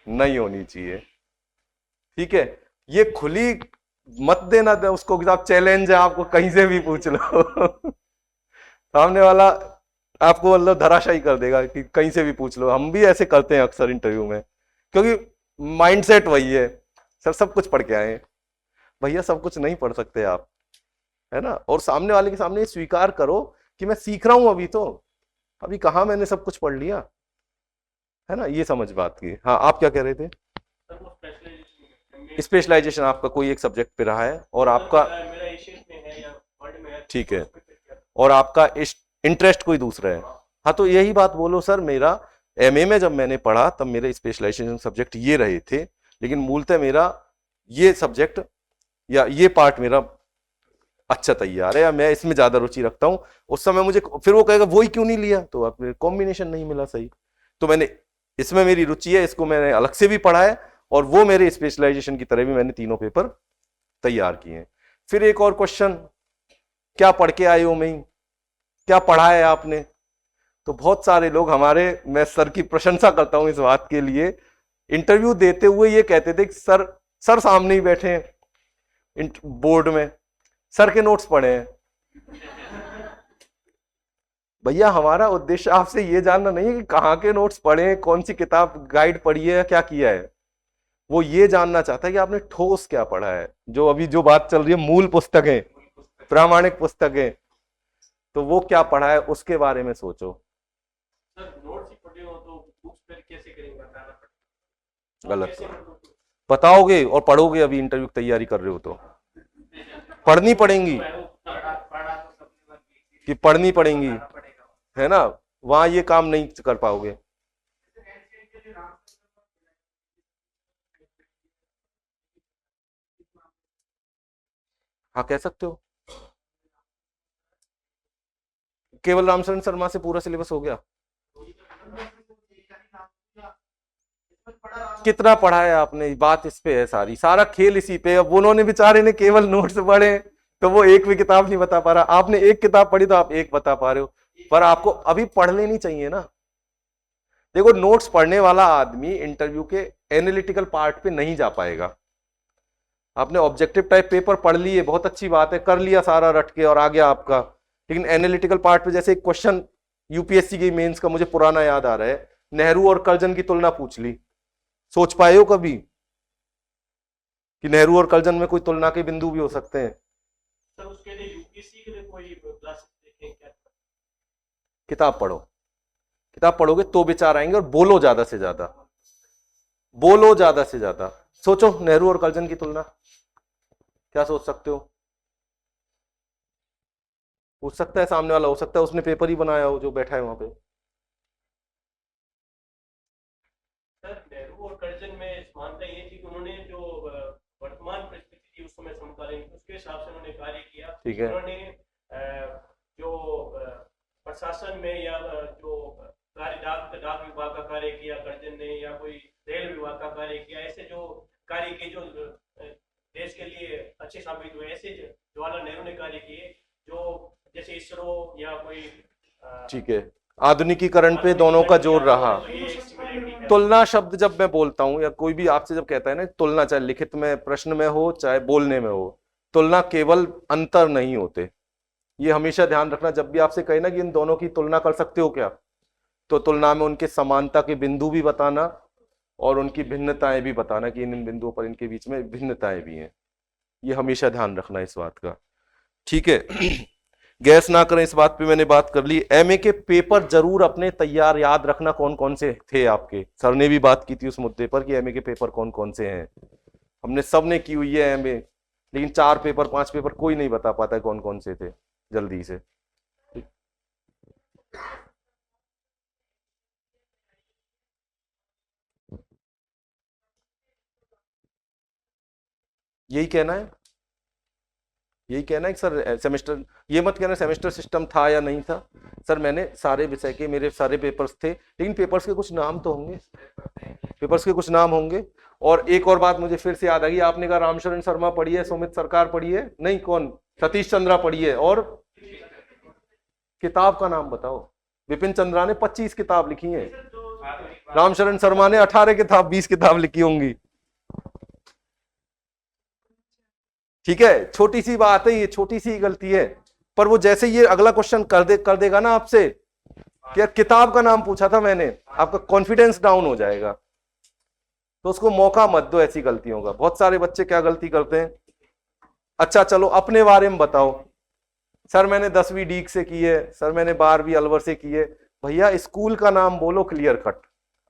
नहीं होनी चाहिए। ठीक है, ये खुली मत देना उसको कि आप चैलेंज है, आपको कहीं से भी पूछ लो सामने वाला आपको मतलब धराशायी कर देगा कि कहीं से भी पूछ लो। हम भी ऐसे करते हैं अक्सर इंटरव्यू में, क्योंकि माइंडसेट वही है, सर सब कुछ पढ़ के आए हैं। भैया सब कुछ नहीं पढ़ सकते आप, है ना। और सामने वाले के सामने स्वीकार करो कि मैं सीख रहा हूं, अभी कहाँ मैंने सब कुछ पढ़ लिया, है ना। ये समझ बात की। हाँ आप क्या कह रहे थे? स्पेशलाइजेशन आपका कोई एक सब्जेक्ट पे रहा है और आपका, मेरा एशियन में है या वर्ल्ड में है, ठीक है, और आपका इंटरेस्ट कोई दूसरा है। हाँ तो यही बात बोलो, सर मेरा एमए में जब मैंने पढ़ा तब मेरे स्पेशलाइजेशन सब्जेक्ट ये रहे थे, लेकिन मूलतः मेरा ये सब्जेक्ट या ये पार्ट मेरा अच्छा तैयार है, या मैं इसमें ज्यादा रुचि रखता हूं। उस समय मुझे फिर वो कहेगा वही क्यों नहीं लिया, तो आप कॉम्बिनेशन नहीं मिला सही। तो मैंने इसमें मेरी रुचि है, इसको मैंने अलग से भी पढ़ा है, और वो मेरे स्पेशलाइजेशन की तरह भी मैंने तीनों पेपर तैयार किए हैं। फिर एक और क्वेश्चन, क्या पढ़ के आए हो, में क्या पढ़ा है आपने? तो बहुत सारे लोग हमारे, मैं सर की प्रशंसा करता हूं इस बात के लिए, इंटरव्यू देते हुए ये कहते थे कि सर सामने ही बैठे हैं बोर्ड में, सर के नोट्स पढ़े हैं। भैया हमारा उद्देश्य आपसे ये जानना नहीं है कि कहाँ के नोट्स पढ़े हैं, कौन सी किताब गाइड पढ़ी है या क्या किया है। वो ये जानना चाहता है कि आपने ठोस क्या पढ़ा है। जो अभी जो बात चल रही है मूल पुस्तकें, प्रामाणिक पुस्तकें, तो वो क्या पढ़ा है उसके बारे में सोचो। सर नोट्स ही पढ़े हो तो बुक्स पर कैसे करेंगे, बताना पड़ेगा। गलत बताओगे और पढ़ोगे, अभी इंटरव्यू की तैयारी कर रहे हो तो पढ़नी पड़ेंगी, कि पढ़नी पड़ेंगी, है ना। वहां ये काम नहीं कर पाओगे। हाँ कह सकते हो, केवल रामचरण शर्मा से पूरा सिलेबस हो गया। कितना पढ़ा है आपने, बात इस पे है सारी, सारा खेल इसी पे। अब उन्होंने बेचारे ने केवल नोट्स पढ़े तो वो एक भी किताब नहीं बता पा रहा, आपने एक किताब पढ़ी तो आप एक बता पा रहे हो, पर आपको अभी पढ़ लेनी चाहिए ना। देखो नोट्स पढ़ने वाला आदमी इंटरव्यू के एनालिटिकल पार्ट पे नहीं जा पाएगा। आपने ऑब्जेक्टिव टाइप पेपर पढ़ लिए, बहुत अच्छी बात है, कर लिया सारा रट के और आ गया आपका, लेकिन एनालिटिकल पार्ट पे जैसे एक क्वेश्चन यूपीएससी के मेंस का मुझे पुराना याद आ रहा है, नेहरू और कर्जन की तुलना पूछ ली, सोच पाए हो कभी कि नेहरू और कर्जन में कोई तुलना के बिंदु भी हो सकते हैं? सर उसके लिए यूपीएससी के लिए कोई क्लास देखें क्या? किताब पढ़ो, किताब पढ़ोगे तो विचार आएंगे, और बोलो ज्यादा से ज्यादा, बोलो ज्यादा से ज्यादा। सोचो नेहरू और कर्जन की तुलना, क्या सोच सकते हो? पूछ सकता है सामने वाला, हो सकता है उसने पेपर ही बनाया हो जो बैठा है वहां पे। सर नेहरू और कर्जन में समानता ये थी कि उन्होंने जो वर्तमान परिस्थिति थी उस समय समकालीन, उसके हिसाब से उन्होंने कार्य किया। ठीक है। उन्होंने जो प्रशासन में या जो कार्य डाक विभाग का कार्य किया कर्जन ने, या कोई रेल विभाग का कार्य किया, ऐसे जो कार्य किए जो देश के लिए अच्छे साबित हुए, ऐसे जवाहरलाल नेहरू ने कार्य किए जो जैसे इसरो या कोई ठीक है, आधुनिकीकरण पे दोनों का जोर रहा। तुलना शब्द जब मैं बोलता हूं या कोई भी आपसे जब कहता है ना तुलना, चाहे लिखित में प्रश्न में हो चाहे बोलने में हो, तुलना केवल अंतर नहीं होते, ये हमेशा ध्यान रखना। जब भी आपसे कहे ना कि इन दोनों की तुलना कर सकते हो क्या, तो तुलना में उनके समानता के बिंदु भी बताना और उनकी भिन्नताएं भी बताना कि इन बिंदुओं पर इनके बीच में भिन्नताएं भी हैं, ये हमेशा ध्यान रखना इस बात का। ठीक है, गैस ना करें, इस बात पे मैंने बात कर ली। एमए के पेपर जरूर अपने तैयार याद रखना, कौन कौन से थे आपके, सर ने भी बात की थी उस मुद्दे पर कि एमए के पेपर कौन कौन से हैं। हमने सब ने की हुई है एमए, लेकिन 4 पेपर 5 पेपर कोई नहीं बता पाता है कौन कौन से थे जल्दी से। यही कहना है, यही कहना है कि सर सेमेस्टर, ये मत कहना सेमेस्टर सिस्टम था या नहीं था। सर मैंने सारे विषय के मेरे सारे पेपर्स थे, लेकिन पेपर्स के कुछ नाम तो होंगे, पेपर्स के कुछ नाम होंगे। और एक और बात मुझे फिर से याद आ गई, आपने कहा रामशरण शर्मा पढ़ी है, सुमित सरकार पढ़ी है, नहीं कौन, सतीश चंद्रा पढ़ी है, और किताब का नाम बताओ। विपिन चंद्रा ने 25 किताब लिखी है, रामशरण शर्मा ने 18 किताब 20 किताब लिखी होंगी। ठीक है, छोटी सी बात है, ये छोटी सी गलती है, पर वो जैसे ये अगला क्वेश्चन कर देगा ना आपसे कि यार किताब का नाम पूछा था मैंने, आपका कॉन्फिडेंस डाउन हो जाएगा। तो उसको मौका मत दो ऐसी गलतियों का। बहुत सारे बच्चे क्या गलती करते हैं, अच्छा चलो अपने बारे में बताओ, सर मैंने 10वीं डीक से की है, सर मैंने 12वीं अलवर से की है। भैया स्कूल का नाम बोलो क्लियर कट।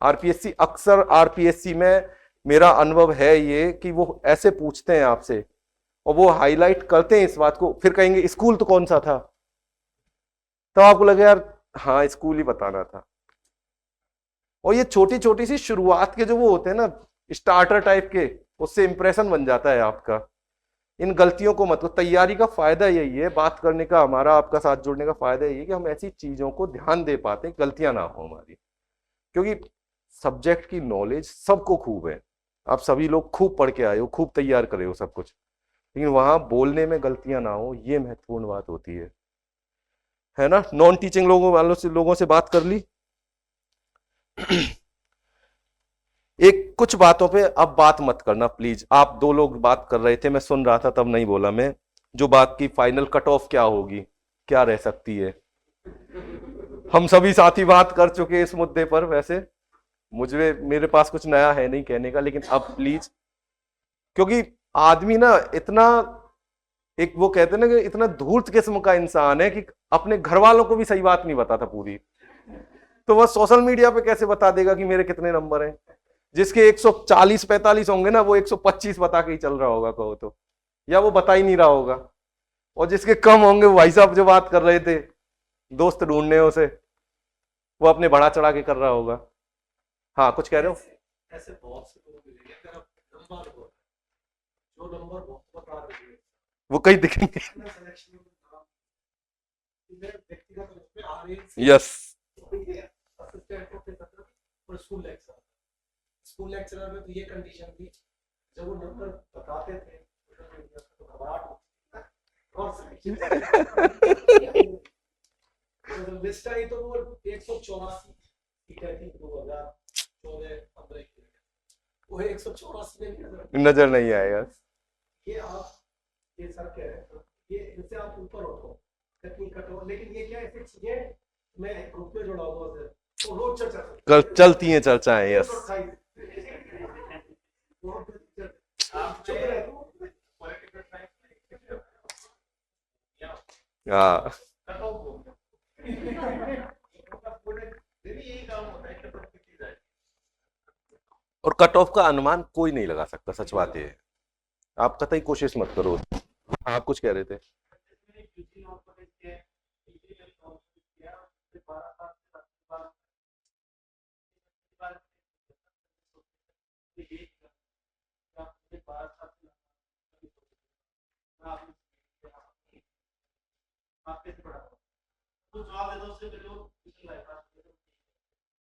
आरपीएससी, अक्सर आरपीएससी में मेरा अनुभव है ये कि वो ऐसे पूछते हैं आपसे और वो हाईलाइट करते हैं इस बात को, फिर कहेंगे स्कूल तो कौन सा था, तो आपको लगे यार हाँ स्कूल ही बताना था। और ये छोटी छोटी सी शुरुआत के जो वो होते हैं ना स्टार्टर टाइप के, उससे इंप्रेशन बन जाता है आपका। इन गलतियों को मत, तैयारी का फायदा यही है, बात करने का हमारा आपका साथ जुड़ने का फायदा यही है कि हम ऐसी चीजों को ध्यान दे पाते, गलतियां ना हो हमारी, क्योंकि सब्जेक्ट की नॉलेज सबको खूब है, आप सभी लोग खूब पढ़ के आए हो, खूब तैयार करे हो सब कुछ, लेकिन वहां बोलने में गलतियां ना हो, ये महत्वपूर्ण बात होती है ना। नॉन टीचिंग लोगों से बात कर ली। एक कुछ बातों पे अब बात मत करना प्लीज, आप 2 लोग बात कर रहे थे, मैं सुन रहा था तब नहीं बोला मैं, जो बात की फाइनल कट ऑफ क्या होगी, क्या रह सकती है। हम सभी साथी बात कर चुके इस मुद्दे पर, वैसे मुझे मेरे पास कुछ नया है नहीं कहने का, लेकिन अब प्लीज, क्योंकि आदमी ना इतना, एक वो कहते हैं ना कि इतना धूर्त किस्म का इंसान है कि अपने घर वालों को भी सही बात नहीं बताता पूरी, तो वह सोशल मीडिया पे कैसे बता देगा कि मेरे कितने नंबर हैं। जिसके 140-45 होंगे ना, वो 125 बता के ही चल रहा होगा कहो तो, या वो बता ही नहीं रहा होगा। और जिसके कम होंगे, वो भाई साहब जो बात कर रहे थे दोस्त ढूंढने उसे, वो अपने बढ़ा चढ़ा के कर रहा होगा। हाँ कुछ कह रहे हो? ऐसे बहुत से लोग मिलेंगे, अगर आप नंबर हो, जो नंबर बहुत बता रहे हैं, वो कहीं दिखेंगे। व्यक्तिगत यस, असिस्टेंट प्रोफेसर और स्कूल लेक्चर, स्कूल लेक्चरर में तो ये कंडीशन थी, जब वो नंबर बताते थे तो घबराहट होती थी। और जब लिस्ट आई तो वो 184 सीटें थी 2014-15 की, वो 184 में नजर नहीं आएगा। ये आप, ये सर कह रहे हैं ये इनसे आप ऊपर उठो, कितनी कटो, लेकिन ये क्या ऐसी चीजें मैं ग्रुप में जुड़ा हुआ हूं तो रोज चर्चा चलती हैं चर्चाएं, यस। हाँ, और कट ऑफ का अनुमान कोई नहीं लगा सकता, सच बात ये है। आप कतई कोशिश मत करो। आप कुछ कह रहे थे?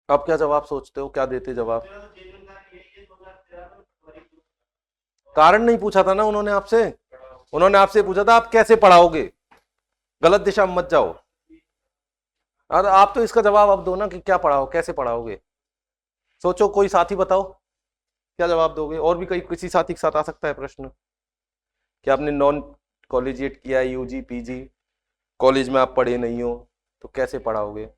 आप क्या जवाब सोचते हो, क्या देते जवाब? कारण नहीं पूछा था ना उन्होंने आपसे, उन्होंने आपसे पूछा था आप कैसे पढ़ाओगे, गलत दिशा में मत जाओ। अरे आप तो इसका जवाब अब दो ना कि क्या पढ़ाओ, कैसे पढ़ाओगे। सोचो, कोई साथी बताओ क्या जवाब दोगे। और भी कई किसी साथी के साथ आ सकता है प्रश्न कि आपने नॉन कॉलेजिएट किया, यूजी पीजी, कॉलेज में आप पढ़े नहीं हो, तो कैसे पढ़ाओगे।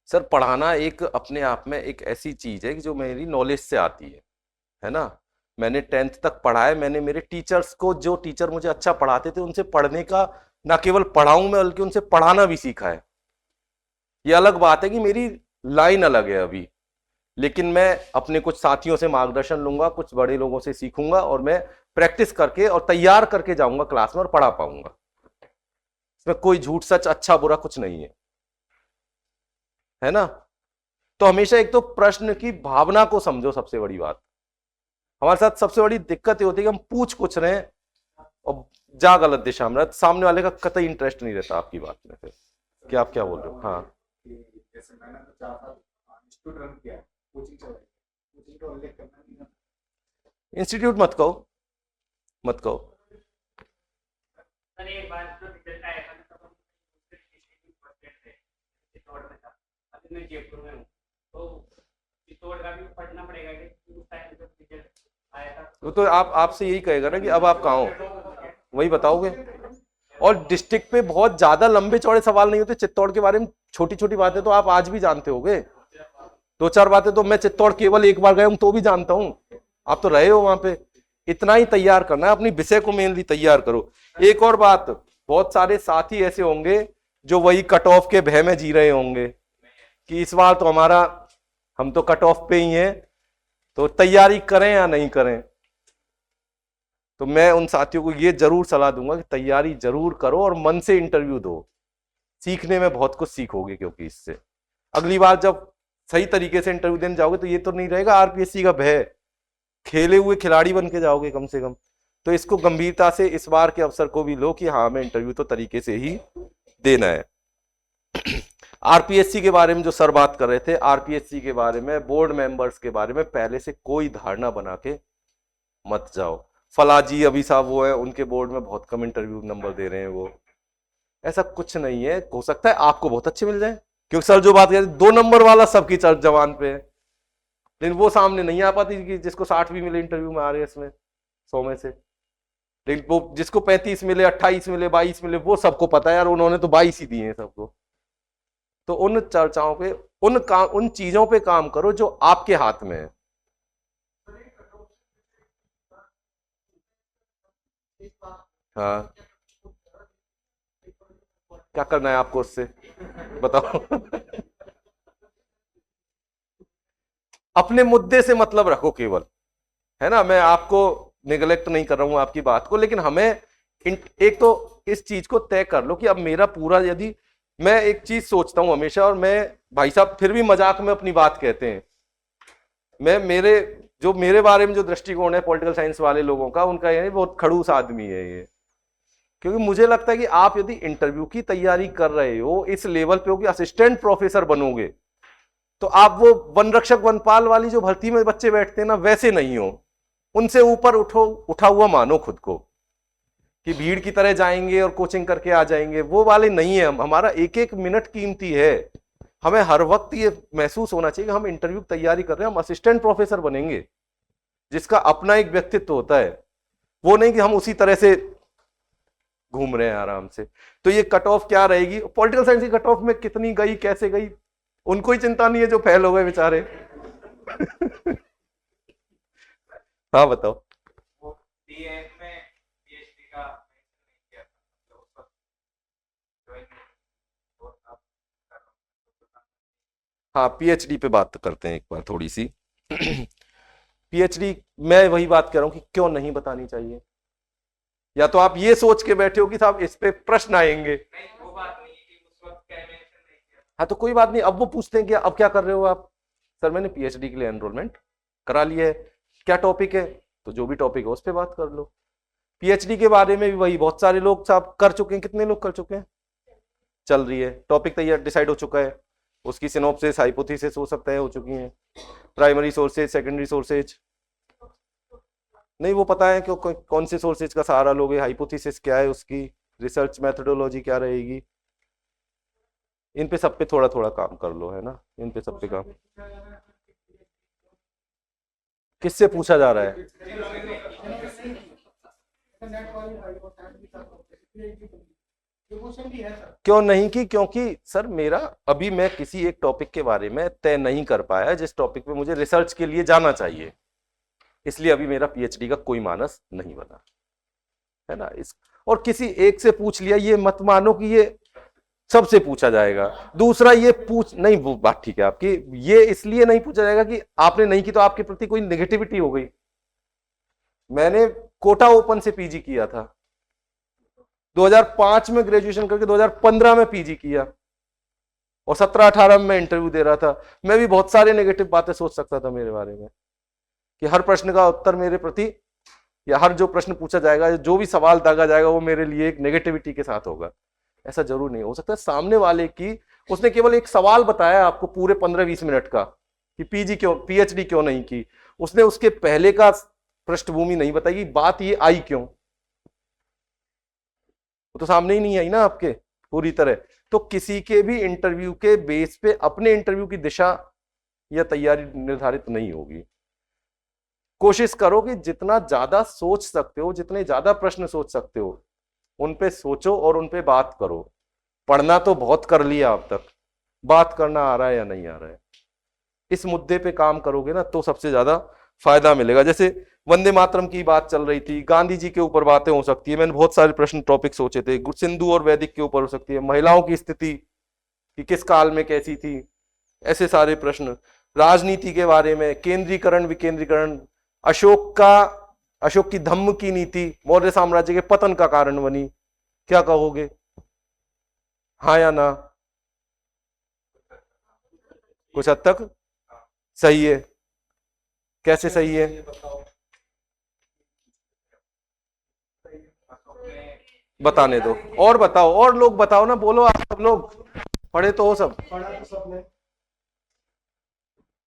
सर, पढ़ाना एक अपने आप में एक ऐसी चीज है कि जो मेरी नॉलेज से आती है ना। मैंने 10th तक पढ़ा है, मैंने मेरे टीचर्स को, जो टीचर मुझे अच्छा पढ़ाते थे, उनसे पढ़ने का, ना केवल पढ़ाऊं मैं बल्कि उनसे पढ़ाना भी सीखा है। ये अलग बात है कि मेरी लाइन अलग है अभी, लेकिन मैं अपने कुछ साथियों से मार्गदर्शन लूंगा, कुछ बड़े लोगों से सीखूंगा और मैं प्रैक्टिस करके और तैयार करके जाऊंगा क्लास में और पढ़ा पाऊंगा। इसमें कोई झूठ सच, अच्छा बुरा कुछ नहीं है ना। तो हमेशा एक तो प्रश्न की भावना को समझो, सबसे बड़ी बात। हमारे साथ सबसे बड़ी दिक्कत ये होती है कि हम पूछ कुछ रहे हैं और जा गलत दिशा में, सामने वाले का कतई इंटरेस्ट नहीं रहता आपकी बात में। फिर कि आप क्या बोल रहे हो। हाँ, जैसे मैंने तो 4 साल इंस्टीट्यूट रन किया, कोचिंग चलाई, कोचिंग का उल्लेख करना नहीं है। इंस्टीट्यूट मत कहो, मत कहो। एक बार जो रिजल्ट आया था तब हम मैं जयपुर में हूँ, तो चित्तौड़ का भी पढ़ना पड़ेगा कि उस टाइम जब रिजल्ट आया था। तो आप आपसे यही कहेगा ना कि अब आप कहाँ हो, वही बताओगे। और डिस्ट्रिक्ट पे बहुत ज्यादा लंबे चौड़े सवाल नहीं होते चित्तौड़ के बारे में, छोटी छोटी बातें तो आप आज भी जानते होगे। 2-4 बातें तो मैं चित्तौड़ केवल एक बार गया हूं तो भी जानता हूं, आप तो रहे हो वहां पे। इतना ही तैयार करना है, अपनी विषय को मेनली तैयार करो। एक और बात, बहुत सारे साथी ऐसे होंगे जो वही कट ऑफ के भय में जी रहे होंगे कि इस बार तो हमारा, हम तो कट ऑफ पे ही हैं, तो तैयारी करें या नहीं करें। तो मैं उन साथियों को ये जरूर सलाह दूंगा कि तैयारी जरूर करो और मन से इंटरव्यू दो। सीखने में बहुत कुछ सीखोगे, क्योंकि इससे अगली बार जब सही तरीके से इंटरव्यू देने जाओगे तो ये तो नहीं रहेगा आरपीएससी का भय, खेले हुए खिलाड़ी बन के जाओगे कम से कम। तो इसको गंभीरता से इस बार के अवसर को भी लो कि हाँ, हमें इंटरव्यू तो तरीके से ही देना है। आरपीएससी के बारे में जो सर बात कर रहे थे, आरपीएससी के बारे में, बोर्ड मेंबर्स के बारे में पहले से कोई धारणा बना के मत जाओ। फलाजी अभी साहब वो है, उनके बोर्ड में बहुत कम इंटरव्यू नंबर दे रहे हैं वो, ऐसा कुछ नहीं है। हो सकता है आपको बहुत अच्छे मिल जाए, क्योंकि सर जो बात कहते 2 नंबर वाला सबकी चर्च जवान पे है, लेकिन वो सामने नहीं आ पाती कि जिसको 60 भी मिले इंटरव्यू में आ रहे हैं इसमें 100 में से। लेकिन वो जिसको 35 मिले, 28 मिले, 22 मिले, वो सबको पता है यार, उन्होंने तो 22 ही दिए हैं सबको। तो उन चर्चाओं पे, उन चीजों पे काम करो जो आपके हाथ में है। हाँ, क्या करना है आपको उससे बताओ। अपने मुद्दे से मतलब रखो केवल, है ना। मैं आपको निगलेक्ट नहीं कर रहा हूं आपकी बात को, लेकिन हमें एक तो इस चीज को तय कर लो कि अब मेरा पूरा, यदि मैं एक चीज सोचता हूं हमेशा, और मैं भाई साहब फिर भी मजाक में अपनी बात कहते हैं, मैं मेरे जो मेरे बारे में जो दृष्टिकोण है पॉलिटिकल साइंस वाले लोगों का, उनका ये बहुत खड़ूस आदमी है ये। क्योंकि मुझे लगता है कि आप यदि इंटरव्यू की तैयारी कर रहे हो, इस लेवल पे हो कि असिस्टेंट प्रोफेसर बनोगे, तो आप वो वन रक्षक वनपाल वाली जो भर्ती में बच्चे बैठते हैं ना, वैसे नहीं हो। उनसे ऊपर उठा हुआ मानो खुद को कि भीड़ की तरह जाएंगे और कोचिंग करके आ जाएंगे, वो वाले नहीं है हम। हमारा एक एक मिनट कीमती है। हमें हर वक्त ये महसूस होना चाहिए कि हम इंटरव्यू की तैयारी कर रहे हैं, हम असिस्टेंट प्रोफेसर बनेंगे, जिसका अपना एक व्यक्तित्व होता है। वो नहीं कि हम उसी तरह से घूम रहे हैं आराम से। तो ये कट ऑफ क्या रहेगी, पॉलिटिकल साइंस की कट ऑफ में कितनी गई, कैसे गई, उनको ही चिंता नहीं है जो फेल हो गए बेचारे। हाँ बताओ। हाँ, पीएचडी पे बात करते हैं एक बार थोड़ी सी। पीएचडी मैं वही बात कर रहा हूं कि क्यों नहीं बतानी चाहिए। या तो आप ये सोच के बैठे हो कि साहब इस पे प्रश्न आएंगे, वो बात नहीं है कि उस वक्त क्या मेंशन नहीं किया। हाँ तो कोई बात नहीं। अब वो पूछते हैं कि अब क्या कर रहे हो आप? सर मैंने पीएचडी के लिए एनरोलमेंट करा लिया है। क्या टॉपिक है? तो जो भी टॉपिक है उस पर बात कर लो। पीएचडी के बारे में भी वही, बहुत सारे लोग साहब कर चुके हैं। कितने लोग कर चुके हैं? चल रही है, टॉपिक तैयार डिसाइड हो चुका है, उसकी सिनॉप्सिस हाइपोथेसिस वो सब तय हो चुकी हैं। प्राइमरी सोर्सेज, सेकेंडरी सोर्सेज नहीं वो पता है कि कौन से सोर्सेज का सहारा लोगे, हाइपोथेसिस क्या है उसकी, रिसर्च मेथोडोलॉजी क्या रहेगी। इन पे सब पे थोड़ा थोड़ा काम कर लो, है ना। इन पे सब पे काम किससे पूछा जा रहा है? क्यों नहीं की? क्योंकि सर मेरा अभी मैं किसी एक टॉपिक के बारे में तय नहीं कर पाया जिस टॉपिक पे मुझे रिसर्च के लिए जाना चाहिए, इसलिए अभी मेरा पीएचडी का कोई मानस नहीं बना, है ना। इस और किसी एक से पूछ लिया, ये मत मानो कि ये सबसे पूछा जाएगा। दूसरा ये पूछ नहीं, वो बात ठीक है आपकी, ये इसलिए नहीं पूछा जाएगा कि आपने नहीं की तो आपके प्रति कोई नेगेटिविटी हो गई। मैंने कोटा ओपन से पीजी किया था, 2005 में ग्रेजुएशन करके 2015 में पीजी किया और 17-18 में इंटरव्यू दे रहा था। मैं भी बहुत सारे नेगेटिव बातें सोच सकता था मेरे बारे में कि हर प्रश्न का उत्तर मेरे प्रति, या हर जो प्रश्न पूछा जाएगा, जो भी सवाल दागा जाएगा वो मेरे लिए एक नेगेटिविटी के साथ होगा। ऐसा जरूर नहीं हो सकता। सामने वाले की, उसने केवल एक सवाल बताया आपको पूरे 15-20 मिनट का कि पीएचडी क्यों नहीं की, उसने उसके पहले का पृष्ठभूमि नहीं बताई, बात ये आई क्यों, वो तो सामने ही नहीं आई ना आपके पूरी तरह। तो किसी के भी इंटरव्यू के बेस पे अपने इंटरव्यू की दिशा या तैयारी निर्धारित नहीं होगी। कोशिश करो कि जितना ज्यादा सोच सकते हो, जितने ज्यादा प्रश्न सोच सकते हो, उन पे सोचो और उन पे बात करो। पढ़ना तो बहुत कर लिया अब तक, बात करना आ रहा है या नहीं आ रहा है, इस मुद्दे पे काम करोगे ना तो सबसे ज्यादा फायदा मिलेगा। जैसे वंदे मातरम की बात चल रही थी, गांधी जी के ऊपर बातें हो सकती है, मैंने बहुत सारे प्रश्न टॉपिक सोचे थे, सिंधु और वैदिक के ऊपर हो सकती है, महिलाओं की स्थिति कि किस काल में कैसी थी, ऐसे सारे प्रश्न, राजनीति के बारे में, केंद्रीकरण विकेंद्रीकरण, अशोक की धम्म की नीति मौर्य साम्राज्य के पतन का कारण बनी, क्या कहोगे, हाँ या ना? कुछ हद तक सही है। कैसे सही है? बताने दो और बताओ, और लोग बताओ ना, बोलो आप सब लोग पढ़े तो हो सब। पढ़ा तो सबने।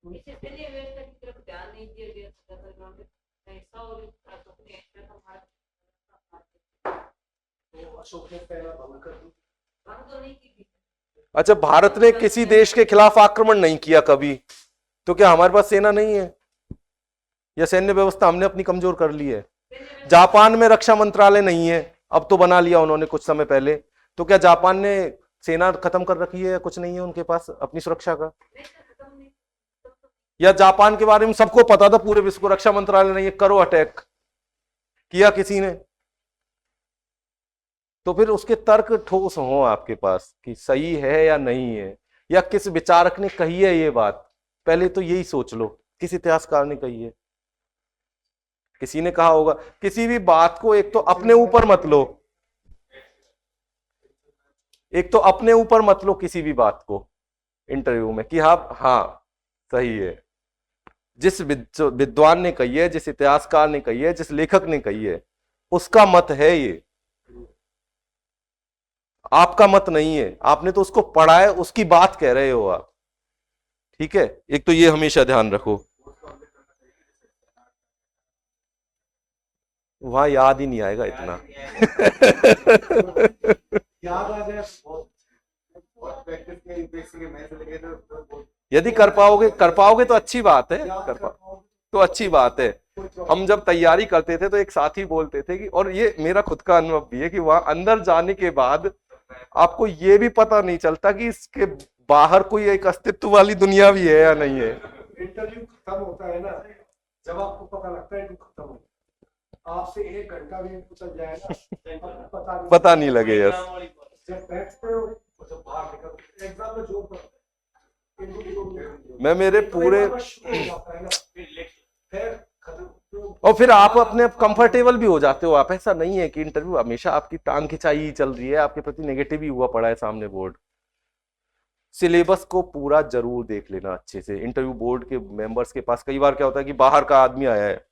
इससे पहले व्यवस्था की तरफ ध्यान नहीं दिया गया था, ऐसा और तो अशोक ने पहला भंग कर दिया। भंग तो नहीं की। अच्छा, भारत ने किसी देश के खिलाफ आक्रमण नहीं किया कभी, तो क्या हमारे पास सेना नहीं है या सैन्य व्यवस्था हमने अपनी कमजोर कर ली है? जापान में रक्षा मंत्रालय नहीं है, अब तो बना लिया उन्होंने कुछ समय पहले, तो क्या जापान ने सेना खत्म कर रखी है या कुछ नहीं है उनके पास अपनी सुरक्षा का? या जापान के बारे में सबको पता था पूरे विश्व को, रक्षा मंत्रालय नहीं है, करो अटैक, किया किसी ने? तो फिर उसके तर्क ठोस हो आपके पास कि सही है या नहीं है, या किस विचारक ने कही है ये बात, पहले तो यही सोच लो। किस इतिहासकार ने कही है? किसी ने कहा होगा। किसी भी बात को एक तो अपने ऊपर मत लो, एक तो अपने ऊपर मत लो किसी भी बात को इंटरव्यू में कि हाँ सही है। जिस विद्वान ने कही है, जिस इतिहासकार ने कही है, जिस लेखक ने कही है, उसका मत है ये, आपका मत नहीं है। आपने तो उसको पढ़ा है, उसकी बात कह रहे हो आप। ठीक है, एक तो ये हमेशा ध्यान रखो। वहां याद ही नहीं आएगा इतना। याद आ जाए बहुत प्रैक्टिस में बेसिकली मैं से लगे तो यदि कर पाओगे तो अच्छी बात है, तो अच्छी बात है। हम जब तैयारी करते थे तो एक साथी बोलते थे कि, और ये मेरा खुद का अनुभव भी है, कि वहां अंदर जाने के बाद आपको ये भी पता नहीं चलता कि इसके बाहर कोई एक अस्तित्व वाली दुनिया भी है या नहीं है। इंटरव्यू खत्म होता है ना, जब आपको पता लगता है कि खत्म हो, आपसे 1 घंटा भी पूछा जाए ना, पता नहीं लगे। यस, जब बैठते हो जब बाहर निकलते एग्जाम में जो मैं मेरे पूरे, फिर खत्म। और फिर आप अपने कंफर्टेबल भी हो जाते हो। आप, ऐसा नहीं है कि इंटरव्यू हमेशा आपकी टांग खिंचाई ही चल रही है, आपके प्रति नेगेटिव ही हुआ पड़ा है सामने बोर्ड। सिलेबस को पूरा जरूर देख लेना अच्छे से। इंटरव्यू बोर्ड के मेंबर्स के पास कई बार क्या होता है कि बाहर का आदमी आया है,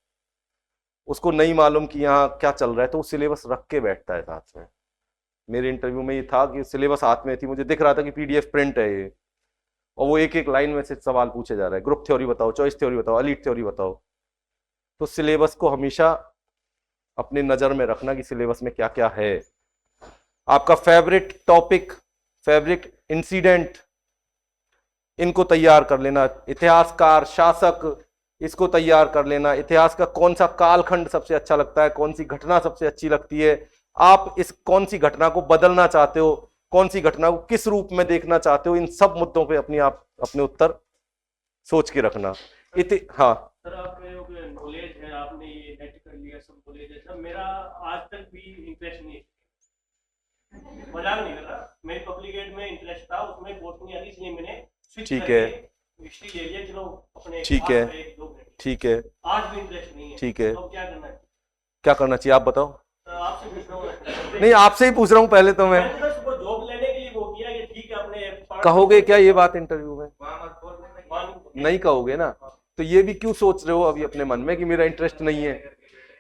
उसको नहीं मालूम कि यहाँ क्या चल रहा है, तो वो सिलेबस रख के बैठता है साथ में। मेरे इंटरव्यू में ये था कि सिलेबस हाथ में थी, मुझे दिख रहा था कि पीडीएफ प्रिंट है ये, और वो एक एक लाइन में से सवाल पूछे जा रहा है, ग्रुप थ्योरी बताओ, चॉइस थ्योरी बताओ, एलीट थ्योरी बताओ। तो सिलेबस को हमेशा अपने नजर में रखना कि सिलेबस में क्या क्या है। आपका फेवरेट टॉपिक, फेवरेट इंसिडेंट, इनको तैयार कर लेना। इतिहासकार, शासक, इसको तैयार कर लेना। इतिहास का कौन सा कालखंड सबसे अच्छा लगता है, कौन सी घटना सबसे अच्छी लगती है, आप इस कौन सी घटना को बदलना चाहते हो, कौन सी घटना को किस रूप में देखना चाहते हो, इन सब मुद्दों पे अपने उत्तर सोच के रखना। हाँ सर, आपका जो नॉलेज है, आपने ये नेट कर लिया, सब नॉलेज है सर, मेरा आज तक भी इंटरेस्ट नहीं है, मजाक नहीं कर रहा। मेरी पब्लिक में इंटरेस्ट था, उसमें बॉटनी आ गई, इसलिए मैंने स्विच ठीक करके है, हिस्ट्री ले लिया। चलो अपने ठीक है, 1-2 घंटे, ठीक है, आज भी इंटरेस्ट नहीं है। ठीक है। तो क्या करना है? क्या करना चाहिए आप बताओ। तो आपसे पूछ रहा हूँ। नहीं, आपसे ही पूछ रहा हूँ पहले तो मैं। मैंने तो सुबह जॉब लेने के लिए वो किया कि ठीक है, अपने कहोगे क्या ये बात इंटरव्यू में? मान नहीं कहोगे ना, तो ये भी क्यों सोच रहे हो अभी अपने मन में कि मेरा इंटरेस्ट नहीं है?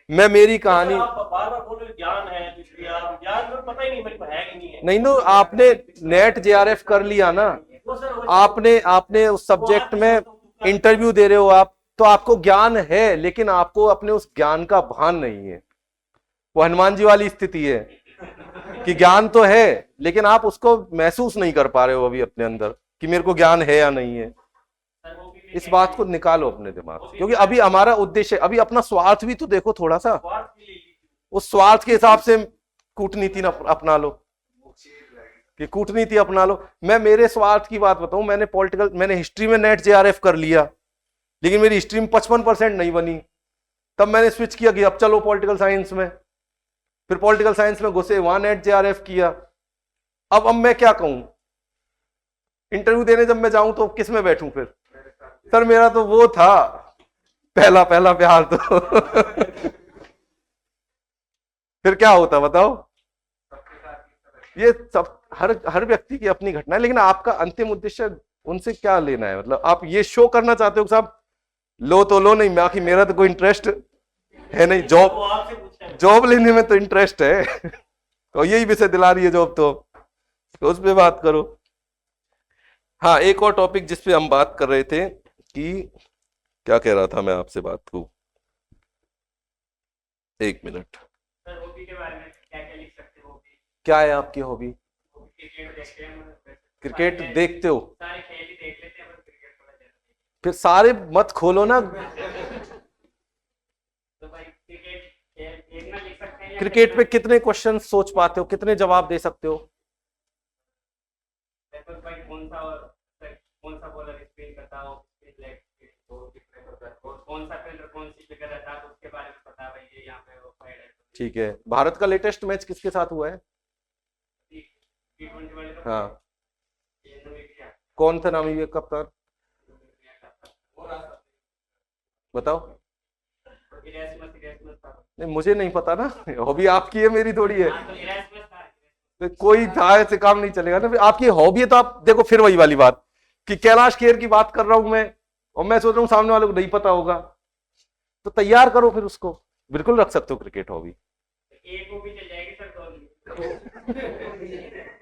मैं मेरी कहानी, आप बार बार बोल रहे हो ज्ञान है, इसलिए आप ज्ञान में पता ही नहीं मेरे को है कि नहीं है। नहीं, नो, आपने नेट जेआरएफ कर लिया ना, वो सर आपने उस सब्जेक्ट में इंटरव्यू दे रहे हो आप, तो आपको ज्ञान है, लेकिन आपको अपने उस ज्ञान का भान नहीं है। वो हनुमान जी वाली स्थिति है कि ज्ञान तो है, लेकिन आप उसको महसूस नहीं कर पा रहे हो अभी अपने अंदर कि मेरे को ज्ञान है या नहीं है। इस बात को निकालो अपने दिमाग से, क्योंकि अभी हमारा उद्देश्य, अभी अपना स्वार्थ भी तो देखो थोड़ा सा। उस स्वार्थ के हिसाब से कूटनीति अपना लो, कि कूटनीति अपना लो। मैं मेरे स्वार्थ की बात बताऊं, मैंने हिस्ट्री में नेट जेआरएफ कर लिया, लेकिन मेरी हिस्ट्री में 55% नहीं बनी। तब मैंने स्विच किया कि अब चलो पॉलिटिकल साइंस में, फिर पॉलिटिकल साइंस में घुसे, वहां नेट जेआरएफ किया। अब मैं क्या कहूं, इंटरव्यू देने जब मैं जाऊं तो किस में बैठूं फिर? सर मेरा तो वो था पहला प्यार तो फिर क्या होता बताओ? ये सब हर व्यक्ति की अपनी घटना है, लेकिन आपका अंतिम उद्देश्य उनसे क्या लेना है? मतलब आप ये शो करना चाहते हो कि साहब लो तो लो, नहीं बाकी मेरा तो कोई इंटरेस्ट है नहीं, जॉब लेने में तो इंटरेस्ट है तो यही विषय दिला रही है जॉब, तो उस पर बात करो। हाँ, एक और टॉपिक जिस पे हम बात कर रहे थे कि क्या कह रहा था मैं आपसे बात को, एक मिनट। सर हॉबी के बारे में क्या लिख सकते हो? क्या है आपकी हॉबी? क्रिकेट देखते हैं। क्रिकेट देखते हो? सारे खेल ही देख लेते हैं, पर क्रिकेट थोड़ा ज्यादा। फिर सारे मत खोलो ना। तो भाई क्रिकेट देखना लिख सकते हैं। क्रिकेट पे कितने क्वेश्चन सोच पाते हो, कितने जवाब दे सकते हो? भाई कौन सा बॉलर स्पिन करता हो, कौन सा फील्डर कौन सी जगह रहता है, तो उसके बारे में पता है भाई, ये यहाँ पे वो फाइड है। ठीक है। भारत का लेटेस्ट मैच किसके साथ हुआ है? T20 वाले तो हाँ, ये नमीबिया। कौन था नामी कप्तान? बताओ। इरेस्मस था। नहीं, मुझे नहीं पता ना, हॉबी आपकी है, मेरी थोड़ी है। हाँ, तो इरेस्मस था। तो कोई था, ऐसे काम नहीं चलेगा ना। फिर आपकी हॉबी है तो आप देखो, फिर वही वाली बात कि कैलाश खेर की बात कर रहा हूं मैं, और मैं सोच रहा हूँ सामने वाले को नहीं पता होगा, तो तैयार करो फिर उसको। बिल्कुल रख सकते हो क्रिकेट हॉबी। एक वो भी चल जाएगी सर, तो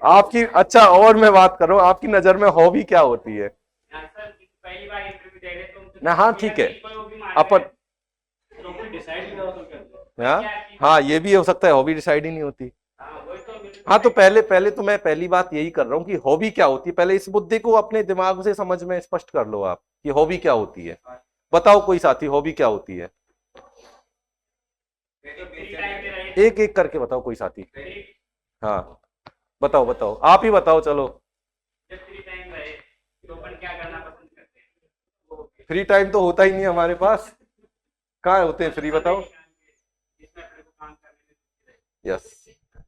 आपकी, अच्छा और मैं बात कर रहा हूँ, आपकी नजर में हॉबी क्या होती है? सर पहली बार इंटरव्यू दे रहे तो ना हाँ ठीक है, कोई वो भी मान अपन तो कोई डिसाइड ही ना हो तो क्या हाँ हाँ ये भी हो सकता है, हॉबी डिसाइड ही नहीं होती। हाँ वही तो मेरे हाँ तो पहले तो मैं पहली बात यही कर रहा हूँ कि हॉबी क्या होती है, पहले इस मुद्दे को अपने दिमाग से समझ में स्पष्ट कर लो आप कि हॉबी क्या होती है। बताओ कोई साथी, हॉबी क्या होती है? फ्री टाइम में रहे, एक एक करके बताओ कोई साथी। हाँ बताओ बताओ, आप ही बताओ चलो। जब फ्री टाइम रहे तो अपन क्या करना पसंद करते हैं? फ्री टाइम तो होता ही नहीं हमारे पास, कहाँ होते हैं फ्री, बताओ। जिसमें अपने को काम करने में यस,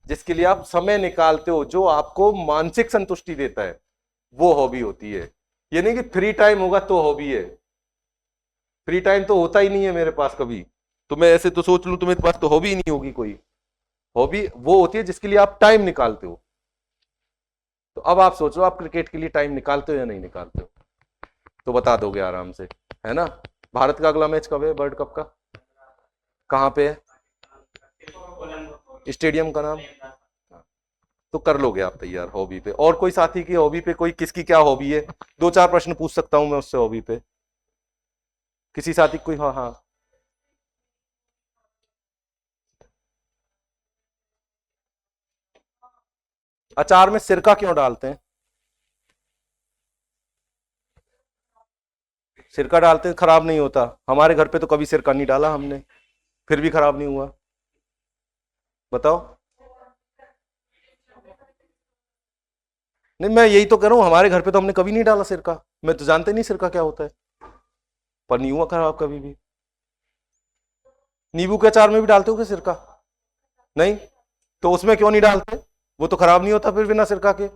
जिसके लिए आप समय निकालते हो, जो आपको मानसिक संतुष्टि देता है, वो हॉबी होती है। ये नहीं कि फ्री टाइम होगा तो हॉबी है, फ्री टाइम तो होता ही नहीं है मेरे पास कभी, तो मैं ऐसे तो सोच लूं तो मेरे पास तो हॉबी ही नहीं होगी कोई। हॉबी वो होती है जिसके लिए आप टाइम निकालते हो। तो अब आप सोचो आप क्रिकेट के लिए टाइम निकालते हो या नहीं निकालते हो, तो बता दोगे आराम से, है ना। भारत का अगला मैच कब है वर्ल्ड कप का, कहाँ पे है, स्टेडियम का नाम, तो कर लोगे आप तैयार हॉबी पे। और कोई साथी की हॉबी पे, कोई किसकी क्या हॉबी है, दो चार प्रश्न पूछ सकता हूं मैं उससे हॉबी पे, किसी साथी कोई? हाँ हाँ अचार में सिरका क्यों डालते हैं? सिरका डालते हैं खराब नहीं होता, हमारे घर पे तो कभी सिरका नहीं डाला हमने, फिर भी खराब नहीं हुआ। बताओ। नहीं मैं यही तो कह रहा हूं, हमारे घर पे तो हमने कभी नहीं डाला सिरका, मैं तो जानते नहीं सिरका क्या होता है, पर नहीं हुआ खराब कभी भी। नींबू के अचार में भी डालते हो क्या सिरका? नहीं, तो उसमें क्यों नहीं डालते, वो तो खराब नहीं होता फिर बिना सिरका के।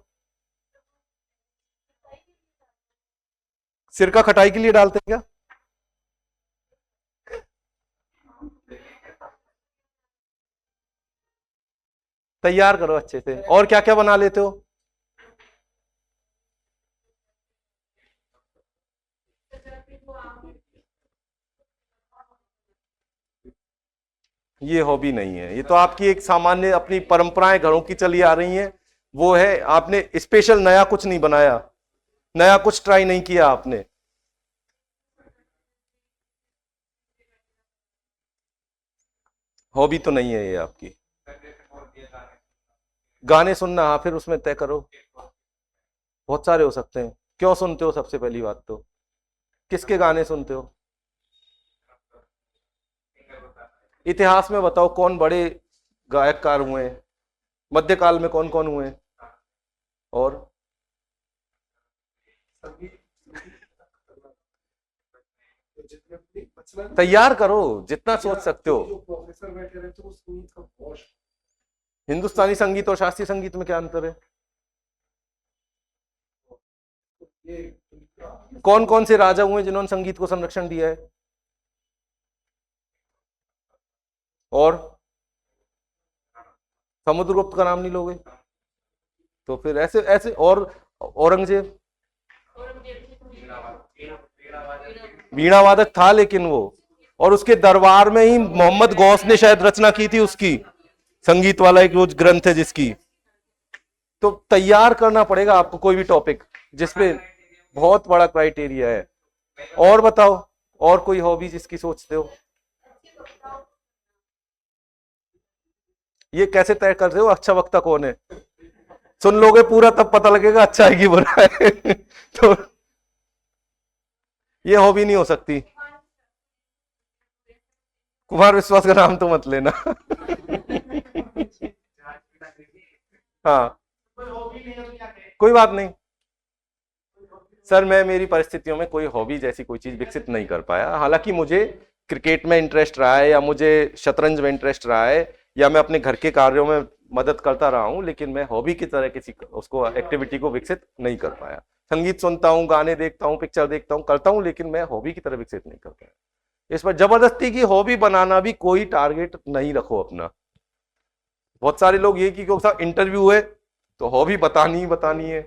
सिरका खटाई के लिए डालते हैं क्या? तैयार करो अच्छे से। और क्या क्या बना लेते हो? ये हॉबी नहीं है, ये तो आपकी एक सामान्य अपनी परंपराएं घरों की चली आ रही हैं, वो है, आपने स्पेशल नया कुछ नहीं बनाया, नया कुछ ट्राई नहीं किया आपने। हॉबी तो नहीं है ये आपकी। गाने सुनना, हाँ फिर उसमें तय करो, बहुत सारे हो सकते हैं। क्यों सुनते हो, सबसे पहली बात तो किसके गाने सुनते हो? इतिहास में बताओ कौन बड़े गायककार हुए हैं, मध्यकाल में कौन कौन हुए हैं? और तैयार करो जितना सोच सकते हो। प्रोफेसर बैठे रहते हो संगीत का बहुत हिंदुस्तानी संगीत और शास्त्रीय संगीत में क्या अंतर है? ये कौन कौन से राजा हुए जिन्होंने संगीत को संरक्षण दिया है? और समुद्रगुप्त का नाम नहीं लोगे? तो फिर ऐसे ऐसे, और औरंगजेब वीणा वादक था लेकिन वो, और उसके दरबार में ही मोहम्मद गौस ने शायद रचना की थी उसकी, संगीत वाला एक रोज ग्रंथ है जिसकी। तो तैयार करना पड़ेगा आपको कोई भी टॉपिक जिसपे बहुत बड़ा क्राइटेरिया है। और बताओ, और कोई हॉबी जिसकी सोचते हो? ये कैसे तय करते हो अच्छा वक्ता कौन है? सुन लोगे पूरा तब पता लगेगा अच्छा है कि बुरा है तो ये हॉबी नहीं हो सकती। कुमार विश्वास का नाम तो मत लेना हाँ कोई बात नहीं सर, मैं मेरी परिस्थितियों में कोई हॉबी जैसी कोई चीज विकसित नहीं कर पाया। हालांकि मुझे क्रिकेट में इंटरेस्ट रहा है, या मुझे शतरंज में इंटरेस्ट रहा है, या मैं अपने घर के कार्यों में मदद करता रहा हूं, लेकिन मैं हॉबी की तरह किसी उसको एक्टिविटी को विकसित नहीं कर पाया। संगीत सुनता हूँ, गाने देखता हूँ, पिक्चर देखता हूँ, करता हूँ, लेकिन मैं हॉबी की तरह विकसित नहीं कर पाया। इस पर जबरदस्ती की हॉबी बनाना भी कोई टारगेट नहीं रखो अपना। बहुत सारे लोग ये कि इंटरव्यू है तो हॉबी बतानी ही बतानी है,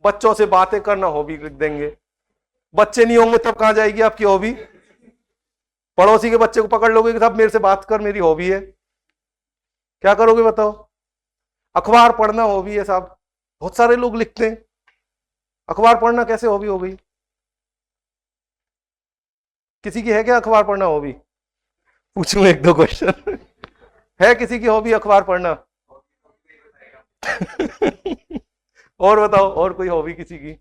बच्चों से बातें करना हॉबी लिख देंगे, बच्चे नहीं होंगे तब कहां जाएगी आपकी हॉबी? पड़ोसी के बच्चे को पकड़ लोगे कि साहब मेरे से बात कर, मेरी हॉबी है, क्या करोगे बताओ? अखबार पढ़ना हॉबी है साहब, बहुत सारे लोग लिखते हैं, अखबार पढ़ना कैसे हॉबी हो गई? किसी की है क्या अखबार पढ़ना हॉबी? पूछूं एक दो क्वेश्चन है किसी की हॉबी अखबार पढ़ना? और बताओ, और कोई हॉबी किसी की?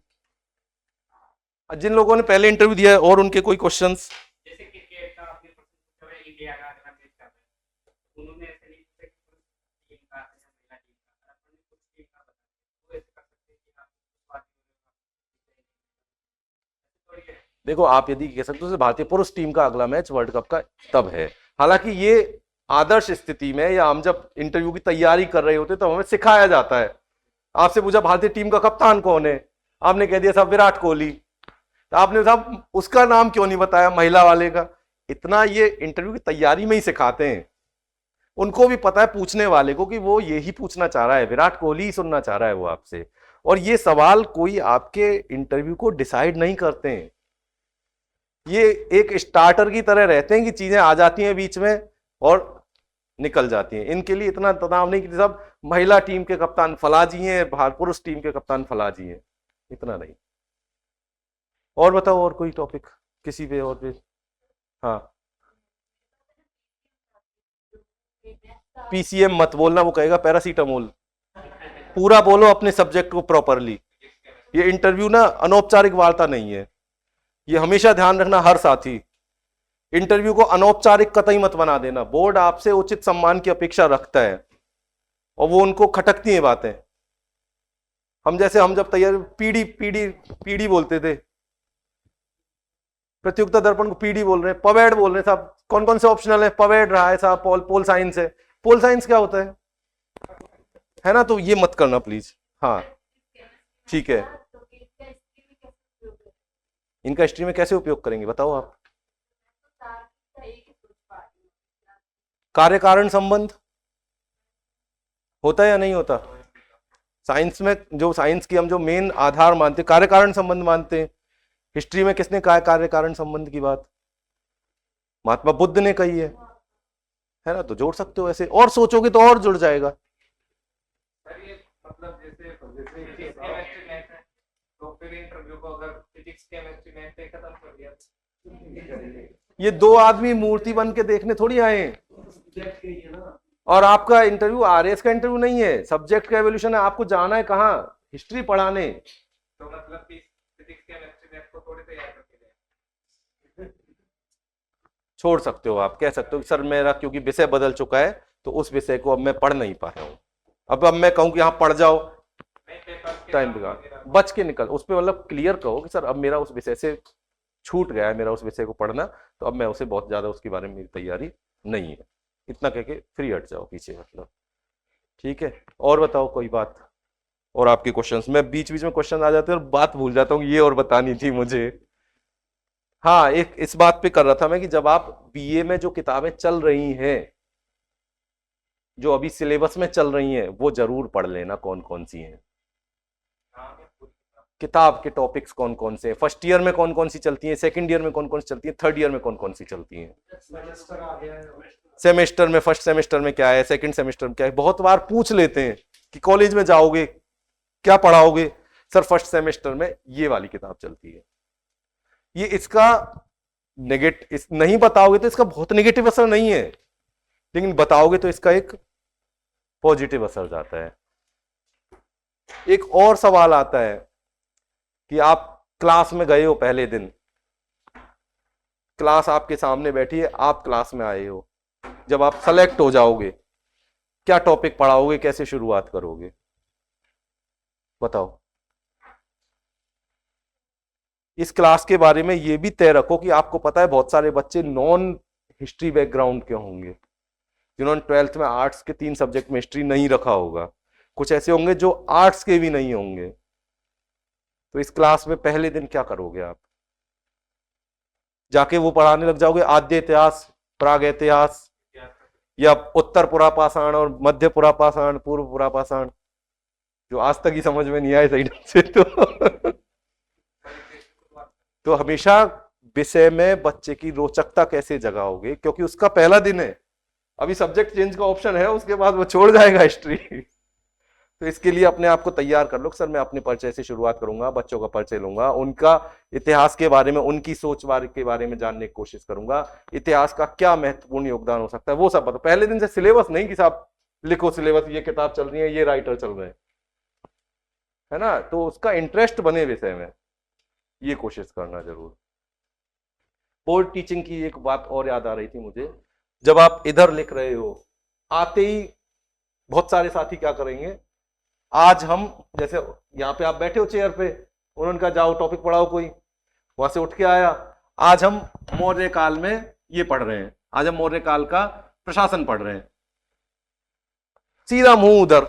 जिन लोगों ने पहले इंटरव्यू दिया है और उनके कोई क्वेश्चंस? जैसे क्रिकेट का आपने प्रश्न पूछा है, इंडिया का अगर मैच कर रहे हैं, उन्होंने ऐसे नहीं पूछा कि पुरुष टीम का है या महिला टीम का, अगर आपने कुछ टीम का बताया वो ऐसे कर सकते हैं कि आप उस बात थोड़ी है। देखो, आप यदि कह सकते हो भारतीय पुरुष टीम का अगला मैच वर्ल्ड कप का तब है, हालांकि ये आदर्श स्थिति में, या हम जब इंटरव्यू की तैयारी कर रहे होते तो हमें सिखाया जाता है। आपसे पूछा भारतीय टीम का कप्तान कौन है, आपने कह दिया साहब विराट कोहली, तो आपने साहब उसका नाम क्यों नहीं बताया महिला वाले का? इतना ये इंटरव्यू की तैयारी में ही सिखाते हैं। उनको भी पता है पूछने वाले को कि वो यही पूछना चाह रहा है, विराट कोहली ही सुनना चाह रहा है वो आपसे। और ये सवाल कोई आपके इंटरव्यू को डिसाइड नहीं करते हैं, ये एक स्टार्टर की तरह रहते हैं कि चीजें आ जाती हैं बीच में और निकल जाती हैं। इनके लिए इतना तनाव नहीं कि सब महिला टीम के कप्तान फला जी हैं, पुरुष टीम के कप्तान फला जी हैं, इतना नहीं। और बताओ, और कोई टॉपिक किसी पे? और पे हाँ, पीसीएम मत बोलना, वो कहेगा पैरासीटामोल। पूरा बोलो अपने सब्जेक्ट को प्रॉपरली। ये इंटरव्यू ना अनौपचारिक वार्ता नहीं है, ये हमेशा ध्यान रखना हर साथी। इंटरव्यू को अनौपचारिक कतई मत बना देना। बोर्ड आपसे उचित सम्मान की अपेक्षा रखता है और वो उनको खटकती हैं बातें। हम जब तैयार पीडी पीडी पीडी बोलते थे, प्रतियोगिता दर्पण को पीडी बोल रहे हैं, पवेड बोल रहे हैं साहब। कौन कौन से ऑप्शनल है? पवेड रहा है साहब, पोल साइंस है। पोल साइंस क्या होता है ना? तो ये मत करना प्लीज। हाँ ठीक है, इनका हिस्ट्री में कैसे उपयोग करेंगे बताओ आप? कार्य कारण संबंध होता है या नहीं होता? साइंस में जो साइंस की हम जो मेन आधार मानते हैं कार्य कारण संबंध मानते हैं। हिस्ट्री में किसने कहा है कार्य कारण संबंध की बात? महात्मा बुद्ध ने कही है ना? तो जोड़ सकते हो ऐसे, और सोचोगे तो और जुड़ जाएगा। सर ये मतलब जैसे केमिस्ट्री मैथ है तो फिर इंटरव्यू को अगर फिजिक्स केमिस्ट्री मैथ पे खत्म कर दिया, ये दो आदमी मूर्ति बन के देखने थोड़ी आए हैं। और आपका इंटरव्यू आरएस का इंटरव्यू नहीं है, सब्जेक्ट का एवोल्यूशन है। आपको जाना है कहाँ? हिस्ट्री पढ़ाने। तो मतलब फिजिक्स केमिस्ट्री मैथ को थोड़ी तैयार करके दें। छोड़ सकते हो, आप कह सकते हो कि सर मेरा क्योंकि विषय बदल चुका है तो उस विषय को अब मैं पढ़ नहीं पा रहा हूँ। अब मैं कहूँ कि हाँ पढ़ जाओ, टाइम बच के निकल उस पर, मतलब क्लियर कहो कि सर अब मेरा उस विषय से छूट गया है, मेरा उस विषय को पढ़ना, तो अब मैं उसे बहुत ज्यादा उसके बारे में मेरी तैयारी नहीं है, इतना कह के फ्री हट जाओ पीछे, मतलब ठीक है। और बताओ कोई बात, और आपके क्वेश्चंस। मैं बीच बीच में क्वेश्चन आ जाते हैं और बात भूल जाता हूँ, ये और बतानी थी मुझे। हाँ, एक इस बात पे कर रहा था मैं कि जब आप बीए में जो किताबें चल रही हैं, जो अभी सिलेबस में चल रही हैं, वो जरूर पढ़ लेना कौन कौन सी हैं। किताब के टॉपिक्स कौन कौन से हैं, फर्स्ट ईयर में कौन कौन सी चलती हैं, सेकंड ईयर में कौन कौन सी चलती हैं, थर्ड ईयर में कौन कौन सी चलती हैं, सेमेस्टर में, फर्स्ट सेमेस्टर में क्या है, सेकंड सेमेस्टर में क्या है। बहुत बार पूछ लेते हैं कि कॉलेज में जाओगे क्या पढ़ाओगे? सर फर्स्ट सेमेस्टर में ये वाली किताब चलती है। ये इसका नहीं बताओगे तो इसका बहुत नेगेटिव असर नहीं है, लेकिन बताओगे तो इसका एक पॉजिटिव असर जाता है। एक और सवाल आता है कि आप क्लास में गए हो, पहले दिन क्लास आपके सामने बैठी है, आप क्लास में आए हो, जब आप सेलेक्ट हो जाओगे क्या टॉपिक पढ़ाओगे, कैसे शुरुआत करोगे बताओ? इस क्लास के बारे में ये भी तय रखो कि आपको पता है बहुत सारे बच्चे नॉन हिस्ट्री बैकग्राउंड के होंगे, जिन्होंने 12th में आर्ट्स के 3 सब्जेक्ट में हिस्ट्री नहीं रखा होगा, कुछ ऐसे होंगे जो आर्ट्स के भी नहीं होंगे। तो इस क्लास में पहले दिन क्या करोगे? आप जाके वो पढ़ाने लग जाओगे आद्य इतिहास, प्राग इतिहास, या उत्तर पुरापाषाण और मध्य पुरापाषाण, पूर्व पुरापाषाण, जो आज तक ही समझ में नहीं आए सही ढंग से। तो हमेशा विषय में बच्चे की रोचकता कैसे जगाओगे, क्योंकि उसका पहला दिन है, अभी सब्जेक्ट चेंज का ऑप्शन है, उसके बाद वो छोड़ जाएगा हिस्ट्री। तो इसके लिए अपने आप को तैयार कर लो। सर मैं अपने परिचय से शुरुआत करूंगा, बच्चों का परिचय लूंगा, उनका इतिहास के बारे में, उनकी सोच के बारे में जानने की कोशिश करूंगा, इतिहास का क्या महत्वपूर्ण योगदान हो सकता है वो सब बताओ। पहले दिन से सिलेबस नहीं कि साहब लिखो सिलेबस, ये किताब चल रही है, ये राइटर चल रहे हैं, है ना, तो उसका इंटरेस्ट बने विषय में, ये कोशिश करना जरूर। बोर्ड टीचिंग की एक बात और याद आ रही थी मुझे, जब आप इधर लिख रहे हो, आते ही बहुत सारे साथी क्या करेंगे, आज हम जैसे यहाँ पे आप बैठे हो चेयर पे, उन्होंने कहा जाओ टॉपिक पढ़ाओ कोई, वहां से उठ के आया, आज हम मौर्य काल में ये पढ़ रहे हैं, आज हम मौर्य काल का प्रशासन पढ़ रहे हैं, सीधा मुंह उधर,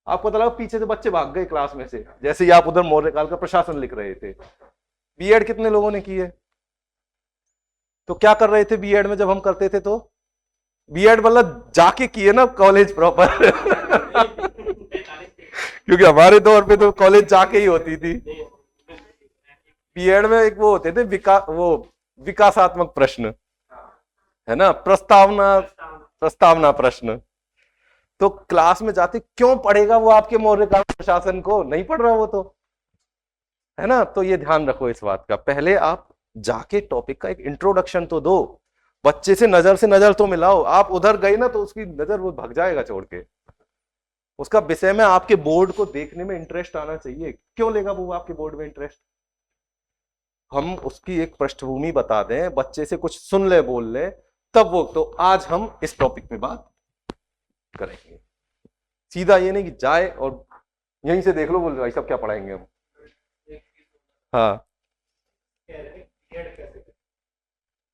आपको पता लगा पीछे से बच्चे भाग गए क्लास में से, जैसे ही आप उधर मौर्य काल का प्रशासन लिख रहे थे। बीएड कितने लोगों ने की है? तो क्या कर रहे थे बीएड में जब हम करते थे? तो बीएड मतलब जाके किए ना कॉलेज प्रॉपर क्योंकि हमारे दौर पे तो कॉलेज जाके ही होती थी। बीएड में एक वो होते थे विकासात्मक प्रश्न, है ना, प्रस्तावना प्रश्न। तो क्लास में जाते क्यों पढ़ेगा वो आपके मौर्य काल प्रशासन को? नहीं पढ़ रहा वो तो, है ना। तो ये ध्यान रखो इस बात का, पहले आप जाके टॉपिक का एक इंट्रोडक्शन तो दो, बच्चे से नजर तो मिलाओ। आप उधर गए ना तो उसकी नजर वो भाग जाएगा छोड़ के, उसका विषय में आपके बोर्ड को देखने में इंटरेस्ट आना चाहिए। क्यों लेगा वो आपके बोर्ड में इंटरेस्ट? हम उसकी एक पृष्ठभूमि बता दें, बच्चे से कुछ सुन ले, बोल ले, तब वो। तो आज हम इस टॉपिक पे बात करेंगे, सीधा ये नहीं कि जाए और यहीं से देख लो, बोल भाई सब क्या पढ़ाएंगे हम। हाँ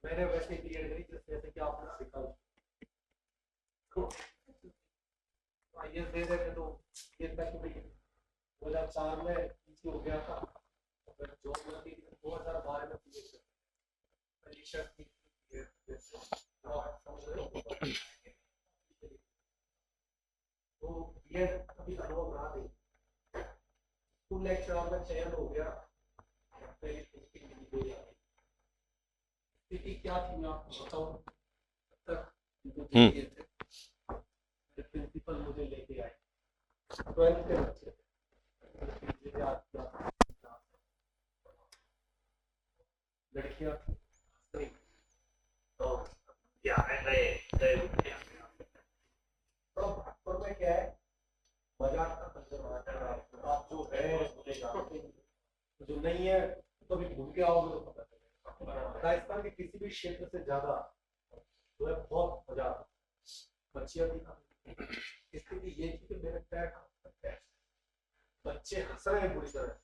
मैंने वैसे बीएड करी जैसे कि आपने सीखा, आईएएस दे रहे थे तो ये तक 2004 में पीछे हो गया था, फिर जॉब लगी 2012 में परीक्षा की, तो बीएड कभी अनुभव रहा नहीं, स्कूल लेक्चरर में चयन हो गया, स्थिति क्या थी मैं आपको बताऊं। तक प्रिंसिपल मुझे लेके आए, 12th के बच्चे लड़कियां तो क्या में क्या है, मजाक का कंजर, आप जो है जो नहीं है तो भी भूल के आओगे तो पता चलेगा। राजस्थान के किसी भी क्षेत्र से ज्यादा जो है बहुत मजा बच्चियां थी। स्थिति ये थी कि मेरे पैर बच्चे हंस रहे हैं बुरी तरह,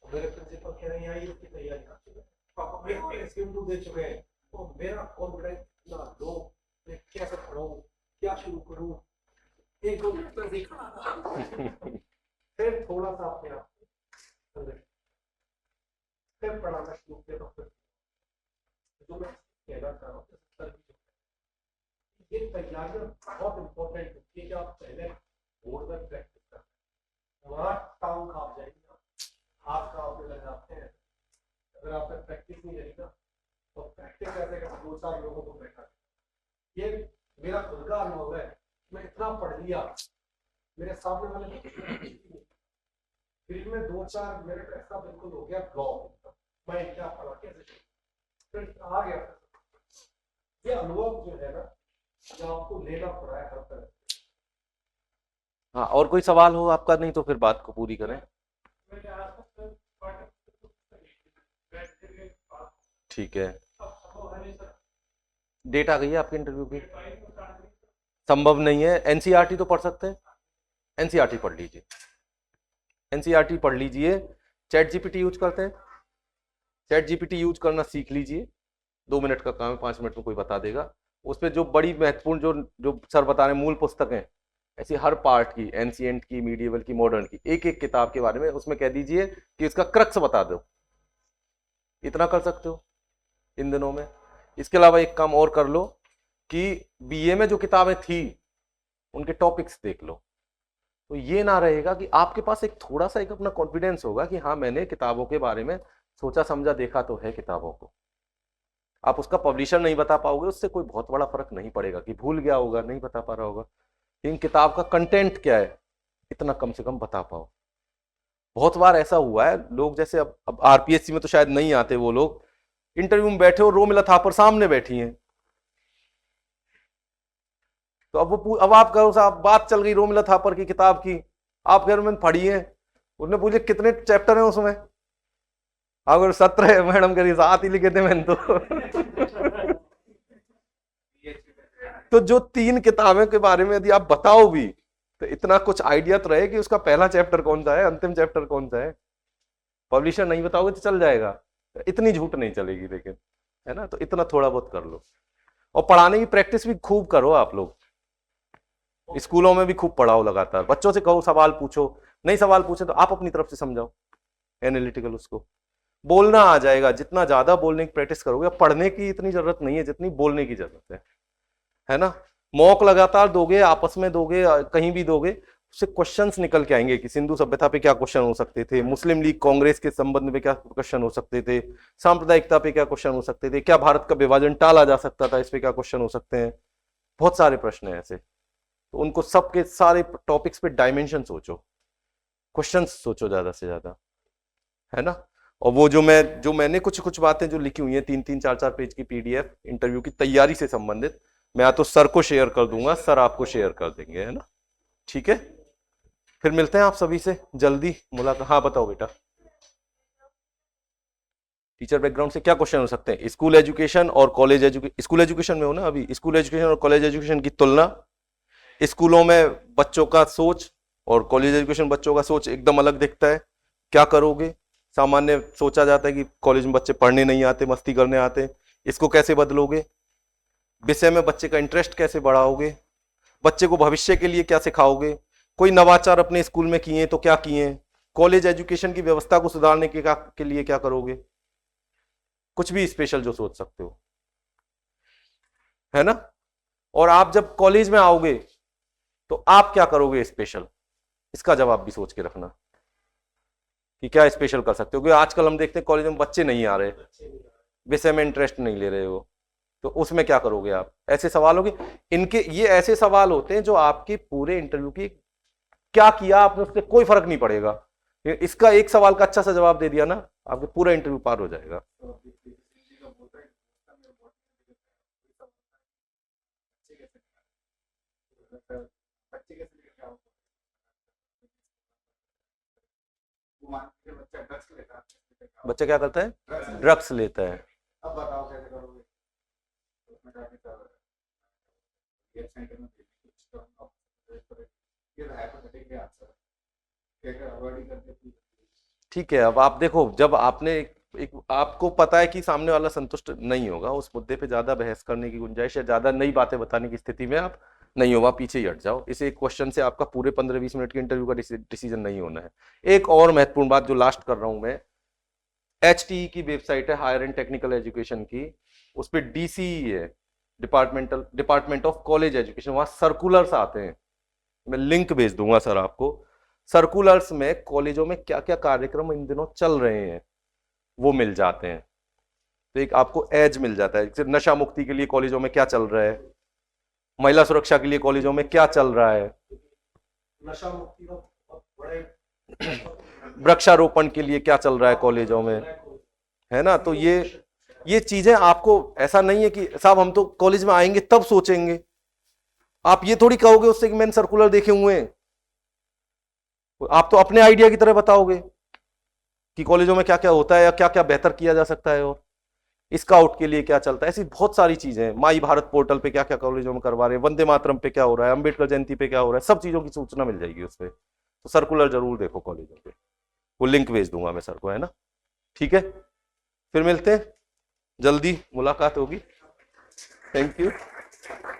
मेरे प्रिंसिपल कह रहे हैं यहाँ इसकी तैयारी पापा स्कीम दे चुके हैं, तो मेरा कॉन्फिडेंस इतना लो, मैं कैसे पढ़ाऊं, क्या शुरू करूं, एक दो मिनट तक देखा फिर थोड़ा सा अपने आप फिर पढ़ाना शुरू किया। तो जो मैं कहना चाह रहा हूँ ये तैयारियां बहुत इंपॉर्टेंट होती है कि आप पहले बोर्ड में प्रैक्टिस करें, वहाँ टांग खाप जाएगी ना, हाथ कांपने लग जाते हैं। अगर आपने प्रैक्टिस नहीं करी ना तो प्रैक्टिस ऐसे कर 2-4 लोगों को बैठा, ये मेरा खुद का अनुभव है। मैं इतना पढ़ लिया, मेरे सामने वाले फिर में 2-4 मिनट ऐसा बिल्कुल हो गया ब्लॉक, मैं क्या पढ़ा कैसे फिर आ गया। ये अनुभव जो है ना जो आपको लेना पड़ा है हर तरह। हाँ, और कोई सवाल हो आपका? नहीं तो फिर बात को पूरी करें। ठीक है, डेट आ गई है आपके इंटरव्यू की? संभव नहीं है। एनसीईआरटी तो पढ़ सकते हैं, एनसीईआरटी पढ़ लीजिए, एनसीईआरटी पढ़ लीजिए। चैट जीपीटी यूज करते हैं, चैट जीपीटी यूज करना सीख लीजिए, 2 मिनट का काम है, 5 मिनट में कोई बता देगा। उस पर जो बड़ी महत्वपूर्ण जो सर बता रहे हैं मूल पुस्तकें, ऐसी हर पार्ट की, एंशिएंट की, मीडिएवल की, मॉडर्न की, एक एक किताब के बारे में उसमें कह दीजिए कि इसका क्रक्स बता दो। इतना कर सकते हो इन दिनों में। इसके अलावा एक काम और कर लो कि बीए में जो किताबें थी उनके टॉपिक्स देख लो, तो ये ना रहेगा कि आपके पास एक थोड़ा सा एक अपना कॉन्फिडेंस होगा कि हाँ मैंने किताबों के बारे में सोचा समझा देखा तो है किताबों को। आप उसका पब्लिशर नहीं बता पाओगे, उससे कोई बहुत बड़ा फर्क नहीं पड़ेगा कि भूल गया होगा, नहीं बता पा रहा होगा, लेकिन किताब का कंटेंट क्या है इतना कम से कम बता पाओ। बहुत बार ऐसा हुआ है, लोग जैसे अब आरपीएससी में तो शायद नहीं आते, वो लोग इंटरव्यू में बैठे हो, रोमिला थापर सामने बैठी हैं, तो अब आप कहो साहब बात चल गई रोमिला थापर की किताब की, आप कह रहे मैंने पढ़ी है, उसने पूछे कितने चैप्टर हैं उसमें, अगर 17 है मैडम कह रही 7 ही लिखे थे मैंने तो जो 3 किताबें के बारे में यदि आप बताओ भी तो इतना कुछ आइडिया तो रहे कि उसका पहला चैप्टर कौन सा है, अंतिम चैप्टर कौन सा है। पब्लिशर नहीं बताओगे तो चल जाएगा, इतनी झूठ नहीं चलेगी, लेकिन है ना, तो इतना थोड़ा बहुत कर लो। और पढ़ाने की प्रैक्टिस भी खूब करो आप लोग, स्कूलों में भी खूब पढ़ाओ लगातार, बच्चों से कहो सवाल पूछो, नहीं सवाल पूछे तो आप अपनी तरफ से समझाओ एनालिटिकल, उसको बोलना आ जाएगा। जितना ज्यादा बोलने की प्रैक्टिस करोगे, पढ़ने की इतनी जरूरत नहीं है जितनी बोलने की जरूरत है ना। मॉक लगातार दोगे, आपस में दोगे, कहीं भी दोगे, उससे क्वेश्चंस निकल के आएंगे कि सिंधु सभ्यता पे क्या क्वेश्चन हो सकते थे, मुस्लिम लीग कांग्रेस के संबंध में क्या क्वेश्चन हो सकते थे, सांप्रदायिकता पे क्या क्वेश्चन हो सकते थे, क्या भारत का विभाजन टाला जा सकता था, इस पे क्या क्वेश्चन हो सकते हैं। बहुत सारे प्रश्न हैं ऐसे, तो उनको सबके सारे टॉपिक्स पे डायमेंशन सोचो, क्वेश्चन सोचो ज्यादा से ज्यादा, है ना। और वो जो मैंने कुछ बातें जो लिखी हुई हैं 3-3, 4-4 पेज की पीडीएफ इंटरव्यू की तैयारी से संबंधित, मैं या तो सर को शेयर कर दूंगा, सर आपको शेयर कर देंगे, है ना। ठीक है, फिर मिलते हैं आप सभी से जल्दी मुलाकात। हाँ बताओ बेटा, टीचर बैकग्राउंड से क्या क्वेश्चन हो सकते हैं? स्कूल एजुकेशन और कॉलेज एजुकेशन, स्कूल एजुकेशन में हो ना अभी, स्कूल एजुकेशन और कॉलेज एजुकेशन की तुलना, स्कूलों में बच्चों का सोच और कॉलेज एजुकेशन बच्चों का सोच एकदम अलग दिखता है, क्या करोगे? सामान्य सोचा जाता है कि कॉलेज में बच्चे पढ़ने नहीं आते, मस्ती करने आते, इसको कैसे बदलोगे? विषय में बच्चे का इंटरेस्ट कैसे बढ़ाओगे? बच्चे को भविष्य के लिए क्या सिखाओगे? कोई नवाचार अपने स्कूल में किए तो क्या किए? कॉलेज एजुकेशन की व्यवस्था को सुधारने के लिए क्या करोगे? कुछ भी स्पेशल जो सोच सकते हो, है ना। और आप जब कॉलेज में आओगे तो आप क्या करोगे स्पेशल, इसका जवाब भी सोच के रखना कि क्या स्पेशल कर सकते हो। क्योंकि आजकल हम देखते हैं कॉलेज में बच्चे नहीं आ रहे, विषय में इंटरेस्ट नहीं ले रहे हो, तो उसमें क्या करोगे आप? ऐसे सवाल होंगे इनके, ये ऐसे सवाल होते हैं जो आपके पूरे इंटरव्यू की, क्या किया आपने उससे कोई फर्क नहीं पड़ेगा, इसका एक सवाल का अच्छा सा जवाब दे दिया ना, आपके पूरा इंटरव्यू पार हो जाएगा। बच्चा क्या करता है? ड्रग्स लेता है। अब बताओ कैसे करोगे? उसमें काफी सारा ये सेंटर में ये हाइपोथेटिकल आंसर क्या अवॉइड करके। ठीक है, अब आप देखो, जब आपने एक आपको पता है कि सामने वाला संतुष्ट नहीं होगा, उस मुद्दे पे ज्यादा बहस करने की गुंजाइश है, ज्यादा नई बातें बताने की स्थिति में आप नहीं होगा, पीछे ही हट जाओ। इस एक क्वेश्चन से आपका पूरे 15-20 मिनट के इंटरव्यू का डिसीजन नहीं होना है। एक और महत्वपूर्ण बात जो लास्ट कर रहा हूं मैं, HTE की वेबसाइट है, हायर एंड टेक्निकल एजुकेशन की, उस पर DCE है, डिपार्टमेंट ऑफ कॉलेज एजुकेशन, वहां सर्कुलर्स आते हैं, मैं लिंक भेज दूंगा सर आपको। सर्कुलर्स में कॉलेजों में क्या क्या कार्यक्रम इन दिनों चल रहे हैं वो मिल जाते हैं, तो एक आपको एज मिल जाता है। जैसे नशा मुक्ति के लिए कॉलेजों में क्या चल रहा है, महिला सुरक्षा के लिए कॉलेजों में क्या चल रहा है, नशा मुक्ति का बहुत बड़े वृक्षारोपण के लिए क्या चल रहा है कॉलेजों में, है ना। तो ये चीजें आपको, ऐसा नहीं है कि साहब हम तो कॉलेज में आएंगे तब सोचेंगे, आप ये थोड़ी कहोगे उससे कि मैंने सर्कुलर देखे हुए हैं, आप तो अपने आइडिया की तरह बताओगे कि कॉलेजों में क्या क्या होता है या क्या क्या बेहतर किया जा सकता है, और स्काउट के लिए क्या चलता है, ऐसी बहुत सारी चीजें हैं। माई भारत पोर्टल पे क्या क्या कॉलेजों में करवा रहे हैं, वंदे मातरम पे क्या हो रहा है, अंबेडकर जयंती पे क्या हो रहा है, सब चीजों की सूचना मिल जाएगी उस पर। तो सर्कुलर जरूर देखो कॉलेजों पे, वो लिंक भेज दूंगा मैं सर को, है ना। ठीक है, फिर मिलते हैं, जल्दी मुलाकात होगी। Thank you.